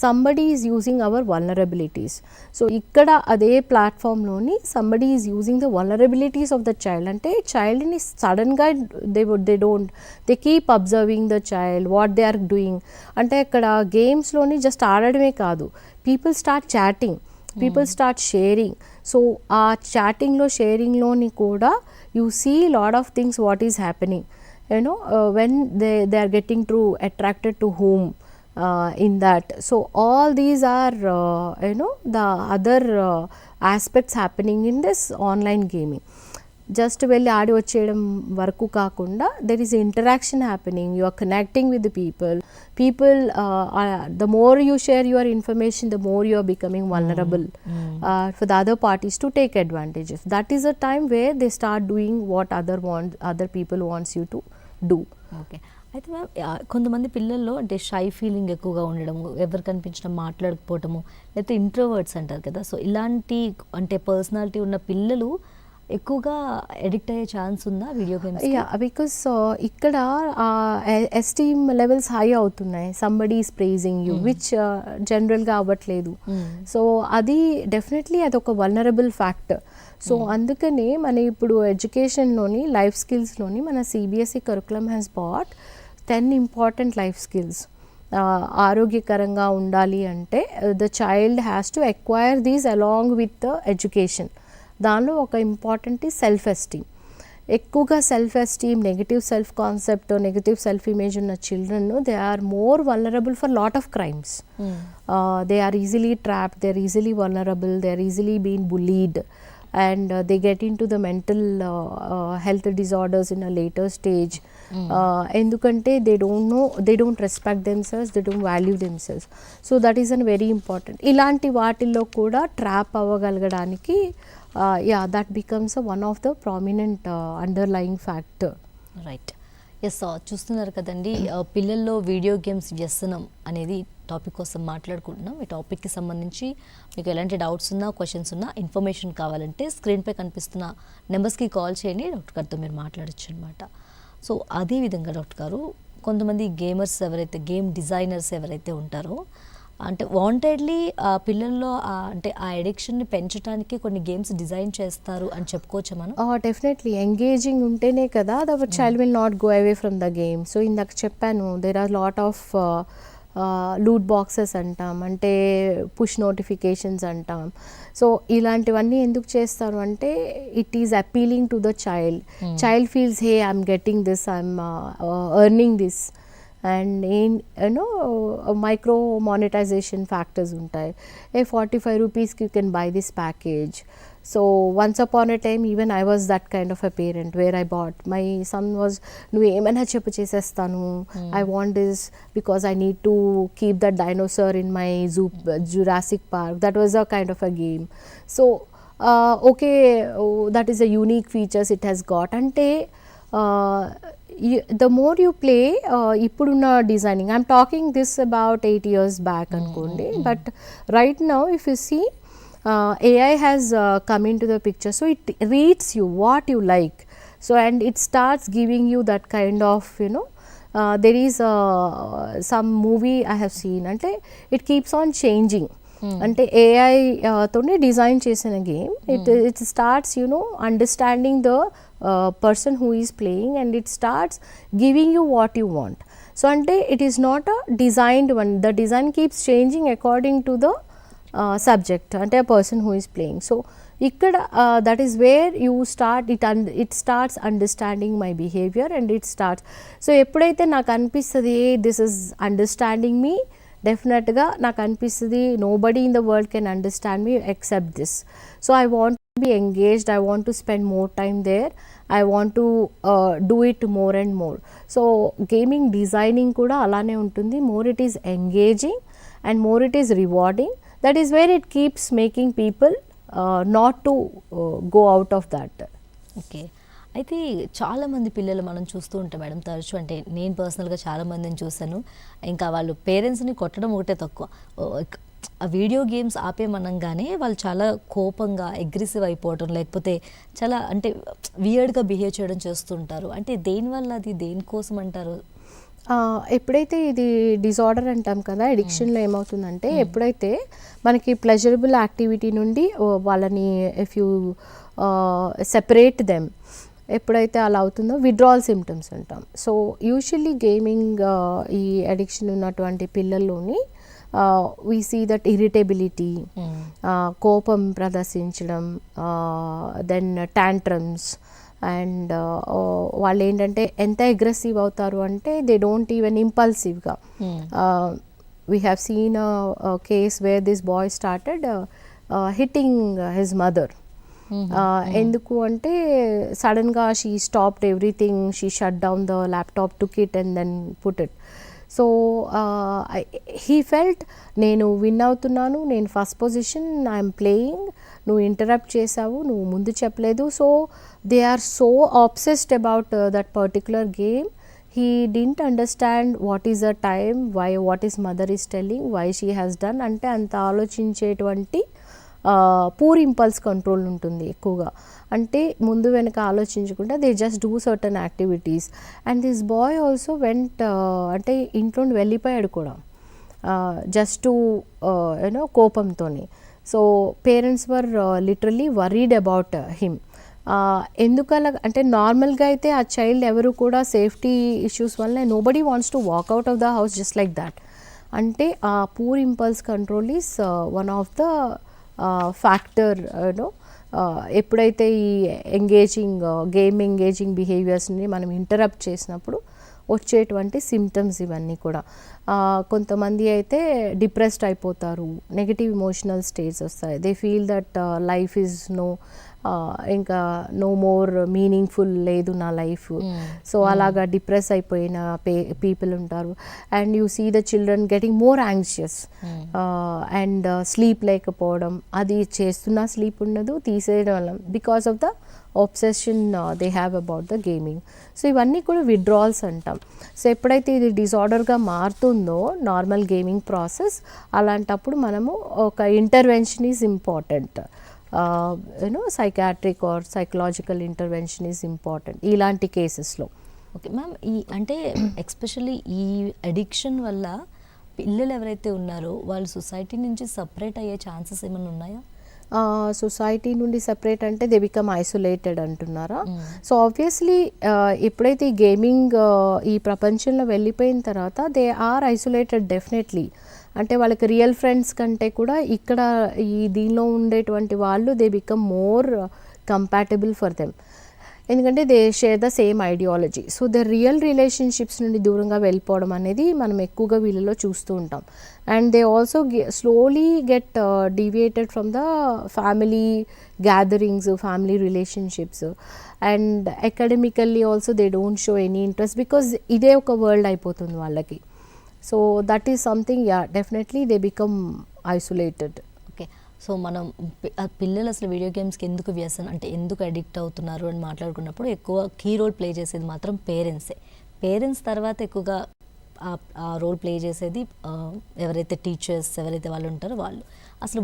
somebody is using our vulnerabilities. So ikkada ade platform loni somebody is using the vulnerabilities of the child ante child ni sudden ga they keep observing the child what they are doing ante ikkada games loni just aadadame kaadu, people start chatting, people start sharing. So aa chatting lo sharing lo ni kuda you see lot of things what is happening, you know, when they are getting to attracted to whom in that. So all these are you know the other aspects happening in this online gaming. Just వెళ్ళి ఆడి వచ్చేయడం వరకు కాకుండా there is interaction happening, you are connecting with the people the more you share your information the more you are becoming vulnerable for the other parties to take advantages. That is a time where they start doing what other people wants you to do. Okay, అయితే మ్యామ్ కొంతమంది పిల్లల్లో అంటే షై ఫీలింగ్ ఎక్కువగా ఉండడము, ఎవరు కనిపించడం మాట్లాడకపోవటము, లేకపోతే ఇంట్రోవర్ట్స్ అంటారు కదా, సో ఇలాంటి అంటే పర్సనాలిటీ ఉన్న పిల్లలు ఎక్కువగా అడిక్ట్ అయ్యే ఛాన్స్ ఉందా వీడియో గేమ్స్? యా, బికాస్ ఇక్కడ ఎస్టీమ్ లెవెల్స్ హై అవుతున్నాయి, somebody is praising you which జనరల్గా అవ్వట్లేదు. సో అది డెఫినెట్లీ అదొక వల్నరబుల్ ఫ్యాక్టర్. సో అందుకనే మన ఇప్పుడు ఎడ్యుకేషన్లోని లైఫ్ స్కిల్స్లోని మన CBSE curriculum has about 10 important life skills. ఆరోగ్యకరంగా ఉండాలి అంటే the child has to acquire these along with the education. దానిలో ఒక ఇంపార్టెంట్ సెల్ఫ్ ఎస్టీమ్. ఎక్కువగా self esteem, negative self concept, negative self image ఉన్న children they are more vulnerable for lot of crimes. They are easily trapped, they are easily vulnerable, they are easily been bullied and they get into the mental health disorders in a later stage. Endukante they don't know, they don't respect themselves, they don't value themselves. So that is a very important. Ilanti vaatilo kuda trap avagalaganiki yeah, that becomes one of the prominent underlying factor. Right, yes చూస్తున్నారు కదండి, పిల్లల్లో వీడియో గేమ్స్ వ్యసనం అనేది టాపిక్ కోసం మాట్లాడుకుంటున్నాం. ఈ టాపిక్కి సంబంధించి మీకు ఎలాంటి డౌట్స్ ఉన్నా, క్వశ్చన్స్ ఉన్నా, ఇన్ఫర్మేషన్ కావాలంటే స్క్రీన్పై కనిపిస్తున్న నెంబర్స్కి కాల్ చేయండి, డాక్టర్ గారితో మీరు మాట్లాడచ్చు అనమాట. సో అదేవిధంగా డాక్టర్ గారు, కొంతమంది గేమర్స్ ఎవరైతే, గేమ్ డిజైనర్స్ ఎవరైతే ఉంటారో అంటే వాంటెడ్లీ పిల్లల్లో అంటే ఆ ఎడిక్షన్ని పెంచడానికి కొన్ని గేమ్స్ డిజైన్ చేస్తారు అని చెప్పుకోవచ్చు మనం? డెఫినెట్లీ ఎంగేజింగ్ ఉంటేనే కదా the child will not go away from the game. So ఇందాక చెప్పాను, there are lot of loot boxes అంటాం, అంటే పుష్ నోటిఫికేషన్స్ అంటాం. సో ఇలాంటివన్నీ ఎందుకు చేస్తారు అంటే it is appealing to the child feels hey I'm getting this, I'm earning this. And micro monetisation factors ఉంటాయి. 45 రూపీస్కి you can buy this package. So once upon a time even I was that kind of a parent where I bought my son was, నువ్వు ఏమైనా చెప్పు చేసేస్తాను, I want this because I need to keep that dinosaur in my Jurassic Park. That was a kind of a game. So okay, that is a unique features it has got. అంటే the more you play, ippudunna designing, I'm talking this about 8 years back ankondi, but right now if you see AI has come into the picture, so it reads you what you like, so and it starts giving you that kind of, you know, there is some movie I have seen, ante it keeps on changing. అంటే AI తోనే డిజైన్ చేసిన game, it starts, you know, understanding the person who is playing and it starts giving you what you want. So ante it is not a designed one, the design keeps changing according to the subject, ante a person who is playing. So ikkada that is where you start it starts understanding my behavior and it starts. So eppudaithe నాకు అనిపిస్తది this is understanding me, డెఫినెట్గా నాకు అనిపిస్తుంది nobody in the world can understand me except this. So I want to be engaged, I want to spend more time there, I want to do it more and more. So gaming designing కూడా అలానే ఉంటుంది. More it is engaging and more it is rewarding, that is where it keeps making people not to go out of that. Okay, అయితే చాలామంది పిల్లలు మనం చూస్తూ ఉంటాం మేడం తరచు, అంటే నేను పర్సనల్గా చాలామందిని చూశాను. ఇంకా వాళ్ళు పేరెంట్స్ని కొట్టడం ఒకటే తక్కువ, ఆ వీడియో గేమ్స్ ఆపేమనంగానే వాళ్ళు చాలా కోపంగా అగ్రెసివ్ అయిపోవడం, లేకపోతే చాలా అంటే వియర్డ్గా బిహేవ్ చేయడం చేస్తుంటారు. అంటే దేనివల్ల, అది దేనికోసం అంటారు? ఎప్పుడైతే ఇది డిజార్డర్ అంటాం కదా, ఎడిక్షన్లో ఏమవుతుందంటే ఎప్పుడైతే మనకి ప్లెజరబుల్ యాక్టివిటీ నుండి వాళ్ళని ఇఫ్ యూ సెపరేట్ దెమ్, ఎప్పుడైతే అలా అవుతుందో విత్డ్రావల్ సిమ్టమ్స్ అంటాం. సో యూజువల్లీ గేమింగ్ ఈ అడిక్షన్ ఉన్నటువంటి పిల్లల్లోని వీ సీ దట్ ఇరిటబిలిటీ, కోపం ప్రదర్శించడం, దెన్ టాంట్రమ్స్, అండ్ వాళ్ళు ఏంటంటే ఎంత అగ్రెసివ్ అవుతారు అంటే దే డోంట్ ఈవెన్ ఇంపల్సివ్గా. We have seen case where this boy started hitting his mother. ఎందుకు అంటే సడన్గా she stopped everything, she shut down the laptop, took it and then put it. So he felt, నేను విన్ అవుతున్నాను, నేను ఫస్ట్ పొజిషన్, ఐఎమ్ ప్లేయింగ్, నువ్వు ఇంటరప్ట్ చేసావు, నువ్వు ముందు చెప్పలేదు. So they are so obsessed about that particular game. He didn't understand what is the time, why, what his mother is telling, why she has done. అంటే అంత ఆలోచించేటువంటి పూర్ ఇంపల్స్ కంట్రోల్ ఉంటుంది ఎక్కువగా. అంటే ముందు వెనక ఆలోచించకుండా they just do certain activities. And this boy also went, అంటే ఇంట్లో వెళ్ళిపోయాడు కూడా జస్ట్ టు యూనో కోపంతోని. So parents were literally worried about him. ఎందుకలా అంటే నార్మల్గా అయితే ఆ చైల్డ్ ఎవరు కూడా సేఫ్టీ ఇష్యూస్ వల్ల nobody wants to walk out of the house just like that. అంటే ఆ poor impulse control is one of the factor you know. ఎప్పుడైతే ఈ గేమ్ ఎంగేజింగ్ బిహేవియర్స్ని మనం ఇంటరప్ట్ చేసినప్పుడు వచ్చేటువంటి సిమ్టమ్స్ ఇవన్నీ కూడా. కొంతమంది అయితే డిప్రెస్డ్ అయిపోతారు, నెగటివ్ ఇమోషనల్ స్టేట్స్ వస్తాయి, they feel that life is ఇంకా నో మోర్ మీనింగ్ఫుల్ లేదు నా లైఫ్. సో అలాగా డిప్రెస్ అయిపోయిన పీపుల్ ఉంటారు. And you see the children getting more anxious and sleep లేకపోవడం, అది చేస్తున్నా స్లీప్ ఉండదు, తీసేయడం వల్ల because of the obsession they have about the gaming. So ఇవన్నీ కూడా విత్డ్రావల్స్ అంటాం. సో ఎప్పుడైతే ఇది డిజార్డర్గా మారుతుందో నార్మల్ గేమింగ్ ప్రాసెస్, అలాంటప్పుడు మనము ఒక intervention is important. You know psychiatric or psychological intervention is important ఇలాంటి కేసెస్లో. ఓకే మ్యామ్, ఈ అంటే ఎస్పెషల్లీ ఈ అడిక్షన్ వల్ల పిల్లలు ఎవరైతే ఉన్నారో వాళ్ళు సొసైటీ నుంచి సపరేట్ అయ్యే ఛాన్సెస్ ఏమైనా ఉన్నాయా? సొసైటీ నుండి సెపరేట్ అంటే దే బికమ్ ఐసోలేటెడ్ అంటున్నారా? సో ఆబ్వియస్లీ ఎప్పుడైతే ఈ గేమింగ్ ఈ ప్రపంచంలో వెళ్ళిపోయిన తర్వాత దే ఆర్ ఐసోలేటెడ్ డెఫినెట్లీ. అంటే వాళ్ళకి రియల్ ఫ్రెండ్స్ కంటే కూడా ఇక్కడ ఈ దీనిలో ఉండేటువంటి వాళ్ళు they become more compatible for them, ఎందుకంటే they share the same ideology. So the real relationships నుండి దూరంగా వెళ్ళిపోవడం అనేది మనం ఎక్కువగా వీళ్ళలో చూస్తూ ఉంటాం. And they also slowly get deviated from the family gatherings, family relationships. And academically also they don't show any interest because ఇదే ఒక వరల్డ్ అయిపోతుంది వాళ్ళకి. So that is something, yeah definitely they become isolated. Okay, so మనం పిల్లలు అసలు వీడియో గేమ్స్కి ఎందుకు వ్యసనం అంటే ఎందుకు అడిక్ట్ అవుతున్నారు అని మాట్లాడుకున్నప్పుడు ఎక్కువ కీ రోల్ ప్లే చేసేది మాత్రం పేరెంట్సే. పేరెంట్స్ తర్వాత ఎక్కువగా ఆ రోల్ ప్లే చేసేది ఎవరైతే టీచర్స్, ఎవరైతే వాళ్ళు ఉంటారో వాళ్ళు. అసలు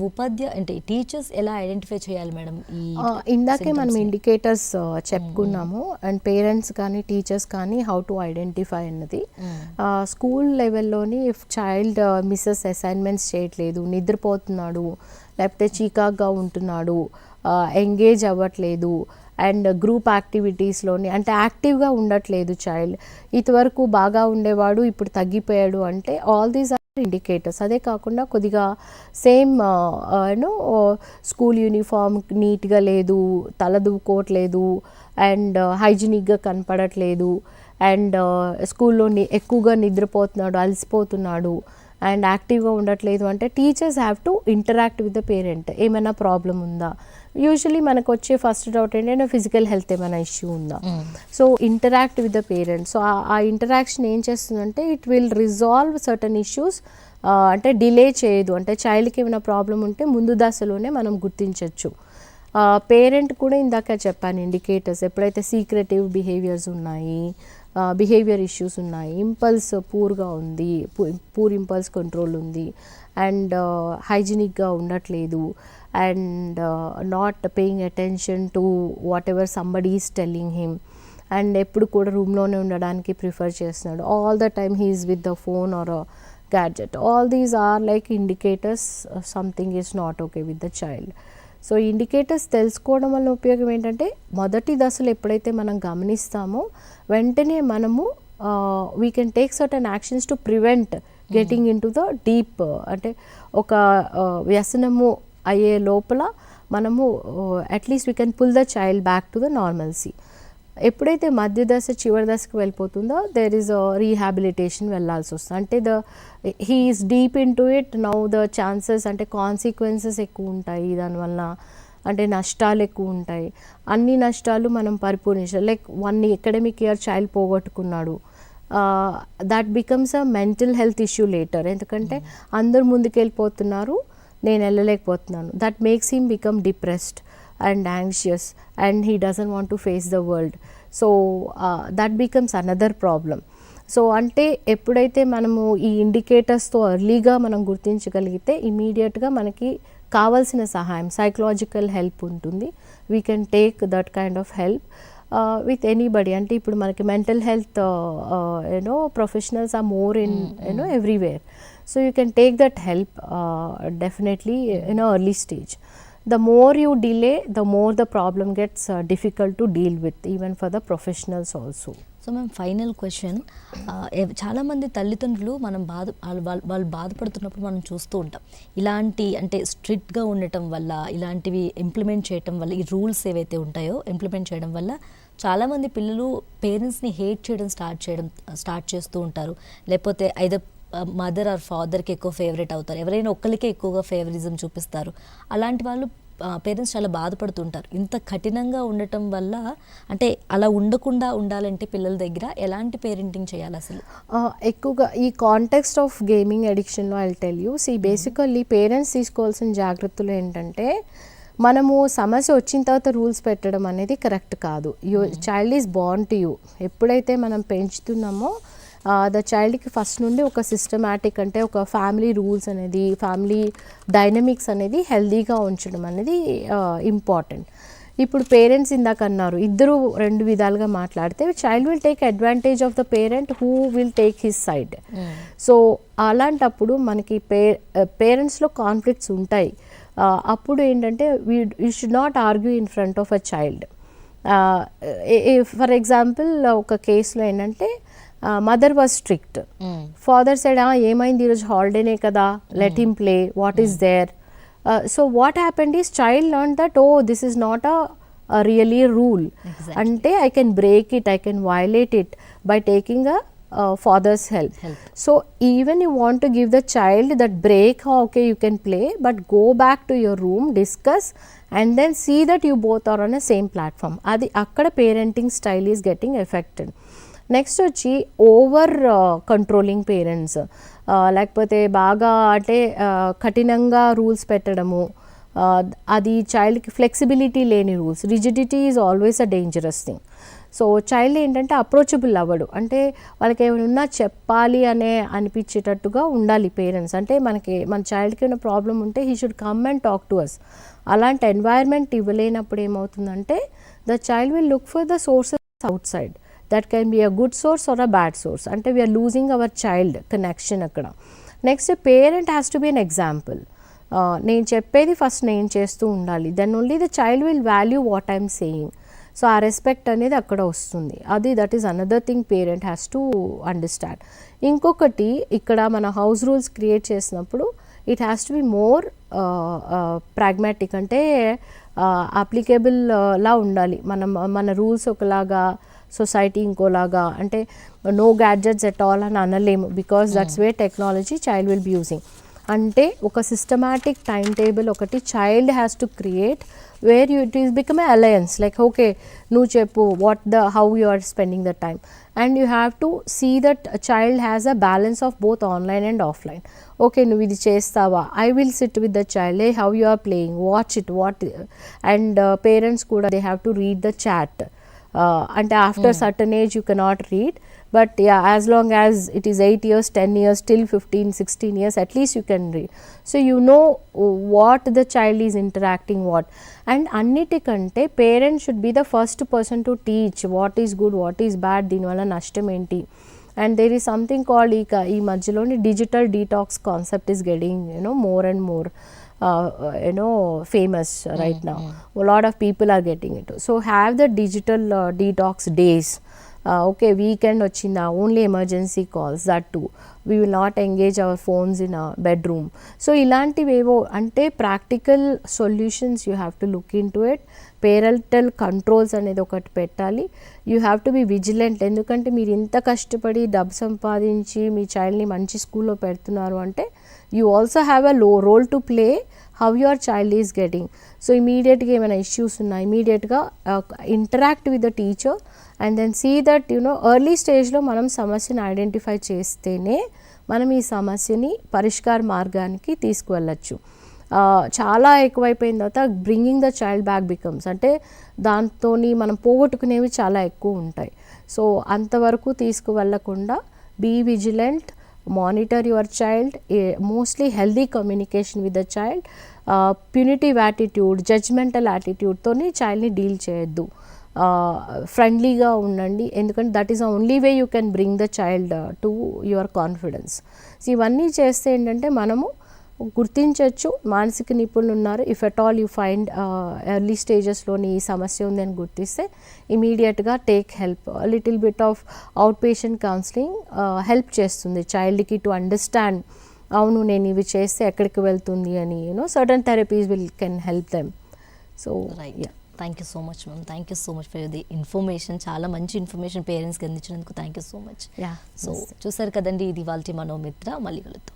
అంటే టీచర్స్ ఎలా ఐడెంటిఫై చేయాలి మేడం? ఇందాకే మనం ఇండికేటర్స్ చెప్పుకున్నాము. అండ్ పేరెంట్స్ కానీ టీచర్స్ కానీ హౌ టు ఐడెంటిఫై అన్నది. స్కూల్ లెవెల్లోని ఇఫ్ చైల్డ్ మిస్సెస్ అసైన్మెంట్స్ చేయట్లేదు, నిద్రపోతున్నాడు, లేకపోతే చీకాగ్గా ఉంటున్నాడు, ఎంగేజ్ అవ్వట్లేదు, అండ్ గ్రూప్ యాక్టివిటీస్లోని అంటే యాక్టివ్గా ఉండట్లేదు చైల్డ్, ఇంతవరకు బాగా ఉండేవాడు ఇప్పుడు తగ్గిపోయాడు అంటే ఆల్ దీస్ ఆర్ ఇండికేటర్స్. అదే కాకుండా కొద్దిగా సేమ్ యూనో స్కూల్ యూనిఫామ్ నీట్గా లేదు, తల దువ్వుకోవట్లేదు, అండ్ హైజీనిక్గా కనపడట్లేదు, అండ్ స్కూల్లో ఎక్కువగా నిద్రపోతున్నాడు, అలసిపోతున్నాడు, అండ్ యాక్టివ్గా ఉండట్లేదు అంటే teachers have to interact with the parent. ఏమైనా ప్రాబ్లం ఉందా? యూజువలీ మనకు వచ్చే ఫస్ట్ డౌట్ ఏంటంటే ఫిజికల్ హెల్త్ ఏమైనా ఇష్యూ ఉందా. So interact with the parents. So ఆ ఇంటరాక్షన్ ఏం చేస్తుందంటే it will resolve certain issues. అంటే డిలే చేయదు, అంటే చైల్డ్కి ఏమైనా ప్రాబ్లం ఉంటే ముందు దశలోనే మనం గుర్తించవచ్చు. పేరెంట్ కూడా ఇందాక చెప్పాను ఇండికేటర్స్, ఎప్పుడైతే సీక్రెటివ్ బిహేవియర్స్ ఉన్నాయి, బిహేవియర్ ఇష్యూస్ ఉన్నాయి, ఇంపల్స్ పూర్గా ఉంది, పూర్ ఇంపల్స్ కంట్రోల్ ఉంది, అండ్ హైజీనిక్గా ఉండట్లేదు, and not paying attention to whatever somebody is telling him, and ఎప్పుడు కూడా రూమ్లోనే ఉండడానికి ప్రిఫర్ చేస్తున్నాడు, all the time he is with the phone or gadget, all these are like indicators something is not okay with the child. So indicators తెలుసుకోవడం వల్ల ఉపయోగం ఏంటంటే మొదటి దశలు ఎప్పుడైతే మనం గమనిస్తామో వెంటనే మనము we can take certain actions to prevent getting into the deep, అంటే ఒక వ్యసనము అయ్యే లోపల మనము at least we can pull the child back to the normalcy. ఎప్పుడైతే మధ్య దశ చివరి దశకు వెళ్ళిపోతుందో దేర్ ఈజ్ రీహాబిలిటేషన్ వెళ్ళాల్సి వస్తుంది. అంటే he is deep in to it now, the chances అంటే కాన్సిక్వెన్సెస్ ఎక్కువ ఉంటాయి దానివల్ల, అంటే నష్టాలు ఎక్కువ ఉంటాయి. అన్ని నష్టాలు మనం పరిపూర్ణించాలి. లైక్ 1 academic year చైల్డ్ పోగొట్టుకున్నాడు, that becomes a mental health issue later. ఎందుకంటే అందరూ ముందుకెళ్ళిపోతున్నారు, నేను వెళ్ళలేకపోతున్నాను. That makes him become depressed and anxious and he doesn't want to face the world. So that becomes another problem. So అంటే ఎప్పుడైతే మనము ఈ ఇండికేటర్స్తో ఎర్లీగా మనం గుర్తించగలిగితే ఇమీడియట్గా మనకి కావాల్సిన సహాయం, సైకలాజికల్ హెల్ప్ ఉంటుంది. We can take that kind of help with anybody. అంటే ఇప్పుడు మనకి mental health professionals are more in everywhere. So you can take that help definitely in early stage. The more you delay, the more the problem gets difficult to deal with, even for the professionals also. So ma'am final question, చాలామంది తల్లిదండ్రులు మనం వాళ్ళు బాధపడుతున్నప్పుడు మనం చూస్తూ ఉంటాం, ఇలాంటి అంటే స్ట్రిక్ట్గా ఉండటం వల్ల, ఇలాంటివి ఇంప్లిమెంట్ చేయటం వల్ల, ఈ రూల్స్ ఏవైతే ఉంటాయో ఇంప్లిమెంట్ చేయడం వల్ల చాలామంది పిల్లలు పేరెంట్స్ని హేట్ చేయడం స్టార్ట్ చేస్తూ ఉంటారు. లేకపోతే ఐదర్ మదర్ ఆర్ ఫాదర్కి ఎక్కువ ఫేవరెట్ అవుతారు, ఎవరైనా ఒక్కరికే ఎక్కువగా ఫేవరిజం చూపిస్తారు. అలాంటి వాళ్ళు పేరెంట్స్ చాలా బాధపడుతుంటారు. ఇంత కఠినంగా ఉండటం వల్ల, అంటే అలా ఉండకుండా ఉండాలంటే పిల్లల దగ్గర ఎలాంటి పేరెంటింగ్ చేయాలి అసలు? ఎక్కువగా ఈ కాంటెక్స్ట్ ఆఫ్ గేమింగ్ అడిక్షన్లో I tell you, basically parents తీసుకోవాల్సిన జాగ్రత్తలు ఏంటంటే, మనము సమస్య వచ్చిన తర్వాత రూల్స్ పెట్టడం అనేది కరెక్ట్ కాదు. Child is born to you. ఎప్పుడైతే మనం పెంచుతున్నామో ద చైల్డ్కి ఫస్ట్ నుండి ఒక సిస్టమాటిక్, అంటే ఒక ఫ్యామిలీ రూల్స్ అనేది, ఫ్యామిలీ డైనమిక్స్ అనేది హెల్దీగా ఉంచడం అనేది ఇంపార్టెంట్. ఇప్పుడు పేరెంట్స్ ఇందాక అన్నారు, ఇద్దరు 2 విధాలుగా మాట్లాడితే child will take advantage of the parent who will take his side. So అలాంటప్పుడు మనకి పేరెంట్స్లో కాన్ఫ్లిక్ట్స్ ఉంటాయి. అప్పుడు ఏంటంటే you should not argue in front of a child. For example ఒక కేసులో ఏంటంటే mother was strict, father side ఏమైంది ఈరోజు హాలిడేనే కదా, let him play, what is there. So what happened is child learn that this is not a really rule, అంటే I can break it, I can violate it by taking a father's help. So even you want to give the child that break, okay you can play, but go back to your room, discuss and then see that you both are on a same platform. Adi akkada parenting style is getting affected. Next వచ్చి ఓవర్ కంట్రోలింగ్ పేరెంట్స్, లేకపోతే బాగా అంటే కఠినంగా రూల్స్ పెట్టడము, అది చైల్డ్కి ఫ్లెక్సిబిలిటీ లేని rules. Rigidity is always a dangerous thing. So child ఏంటంటే అప్రోచబుల్ అవ్వడు, అంటే వాళ్ళకి ఏమైనా చెప్పాలి అనే అనిపించేటట్టుగా ఉండాలి పేరెంట్స్. అంటే మన చైల్డ్కి ఏమైనా ప్రాబ్లం ఉంటే he should come and talk to us. అలాంటి ఎన్వైర్న్మెంట్ ఇవ్వలేనప్పుడు ఏమవుతుందంటే the child will look for the sources outside. That can be a good source or a bad source. అంటే we're losing our child connection అక్కడ. Next parent has to be an example. నేను చెప్పేది ఫస్ట్ నేను చేస్తూ ఉండాలి, then only the child will value what I'm saying. So ఆ రెస్పెక్ట్ అనేది అక్కడ వస్తుంది. That is another thing parent has to understand. ఇంకొకటి ఇక్కడ మన హౌస్ రూల్స్ క్రియేట్ చేసినప్పుడు it has to be more pragmatic, అంటే అప్లికేబుల్ లా ఉండాలి. మన రూల్స్ ఒకలాగా, సొసైటీ ఇంకోలాగా. అంటే నో గ్యాడ్జెట్స్ ఎట్ ఆల్ అని అనలేము, because that's way technology child will be using. అంటే ఒక సిస్టమాటిక్ టైం టేబుల్ ఒకటి child has to create where it is become a alliance like okay నువ్వు చెప్పు how you are spending the time, and you have to see that a child has a balance of both online and offline. Okay, నువ్వు ఇది చేస్తావా, I will sit with the child, hey how you are playing, watch it, and parents కూడా they have to read the chat. And after certain age you cannot read, but yeah, as long as it is 8 years 10 years till 15 16 years at least you can read, so you know what the child is interacting what. And అన్నిటికంటే parents should be the first person to teach what is good what is bad, దీనివల్ల నష్టం ఏంటి. And there is something called ఈ మధ్యలోని digital detox concept is getting more and more famous right now. A lot of people are getting it, so have the digital detox days. Okay, weekend వచ్చిందా only emergency calls, that too we will not engage our phones in a bedroom. So ఇలాంటివేవో అంటే practical solutions you have to look in to it. Parental controls అనేది ఒకటి పెట్టాలి. You have to be vigilant, ఎందుకంటే మీరు ఇంత కష్టపడి డబ్బు సంపాదించి మీ చైల్డ్ని మంచి స్కూల్లో పెడుతున్నారు అంటే you also have a role to play how your child is getting. So ఇమీడియట్గా ఏమైనా ఇష్యూస్ ఉన్నాయి ఇమీడియట్గా interact with the teacher and then see that early స్టేజ్లో మనం సమస్యను ఐడెంటిఫై చేస్తేనే మనం ఈ సమస్యని పరిష్కార మార్గానికి తీసుకువెళ్ళచ్చు. చాలా ఎక్కువైపోయిన తర్వాత bringing the child back becomes, అంటే దాంతో మనం పోగొట్టుకునేవి చాలా ఎక్కువ ఉంటాయి. సో అంతవరకు తీసుకువెళ్ళకుండా be vigilant, monitor your child, mostly healthy communication with the child, punitive attitude, judgmental attitude తోని చైల్డ్ని డీల్ చేయొద్దు. ఫ్రెండ్లీగా ఉండండి, ఎందుకంటే that is the only way you can bring the child to your confidence. So ఇవన్నీ చేస్తే ఏంటంటే మనము గుర్తించవచ్చు మానసిక నిపుణులు ఉన్నారు. If at all you find early స్టేజెస్లోని ఈ సమస్య ఉందని గుర్తిస్తే ఇమీడియట్గా take help. Little bit of outpatient counselling help చేస్తుంది చైల్డ్కి టు అండర్స్టాండ్, అవును నేను ఇవి చేస్తే ఎక్కడికి వెళ్తుంది అని certain therapies can help them. So thank you so much ma'am, thank you so much for the information. చాలా మంచి ఇన్ఫర్మేషన్ పేరెంట్స్కి అందించినందుకు thank you so much. So చూసారు కదండి, ఇది వాళ్ళ మనోమిత్ర. మళ్ళీ కలుద్దాం.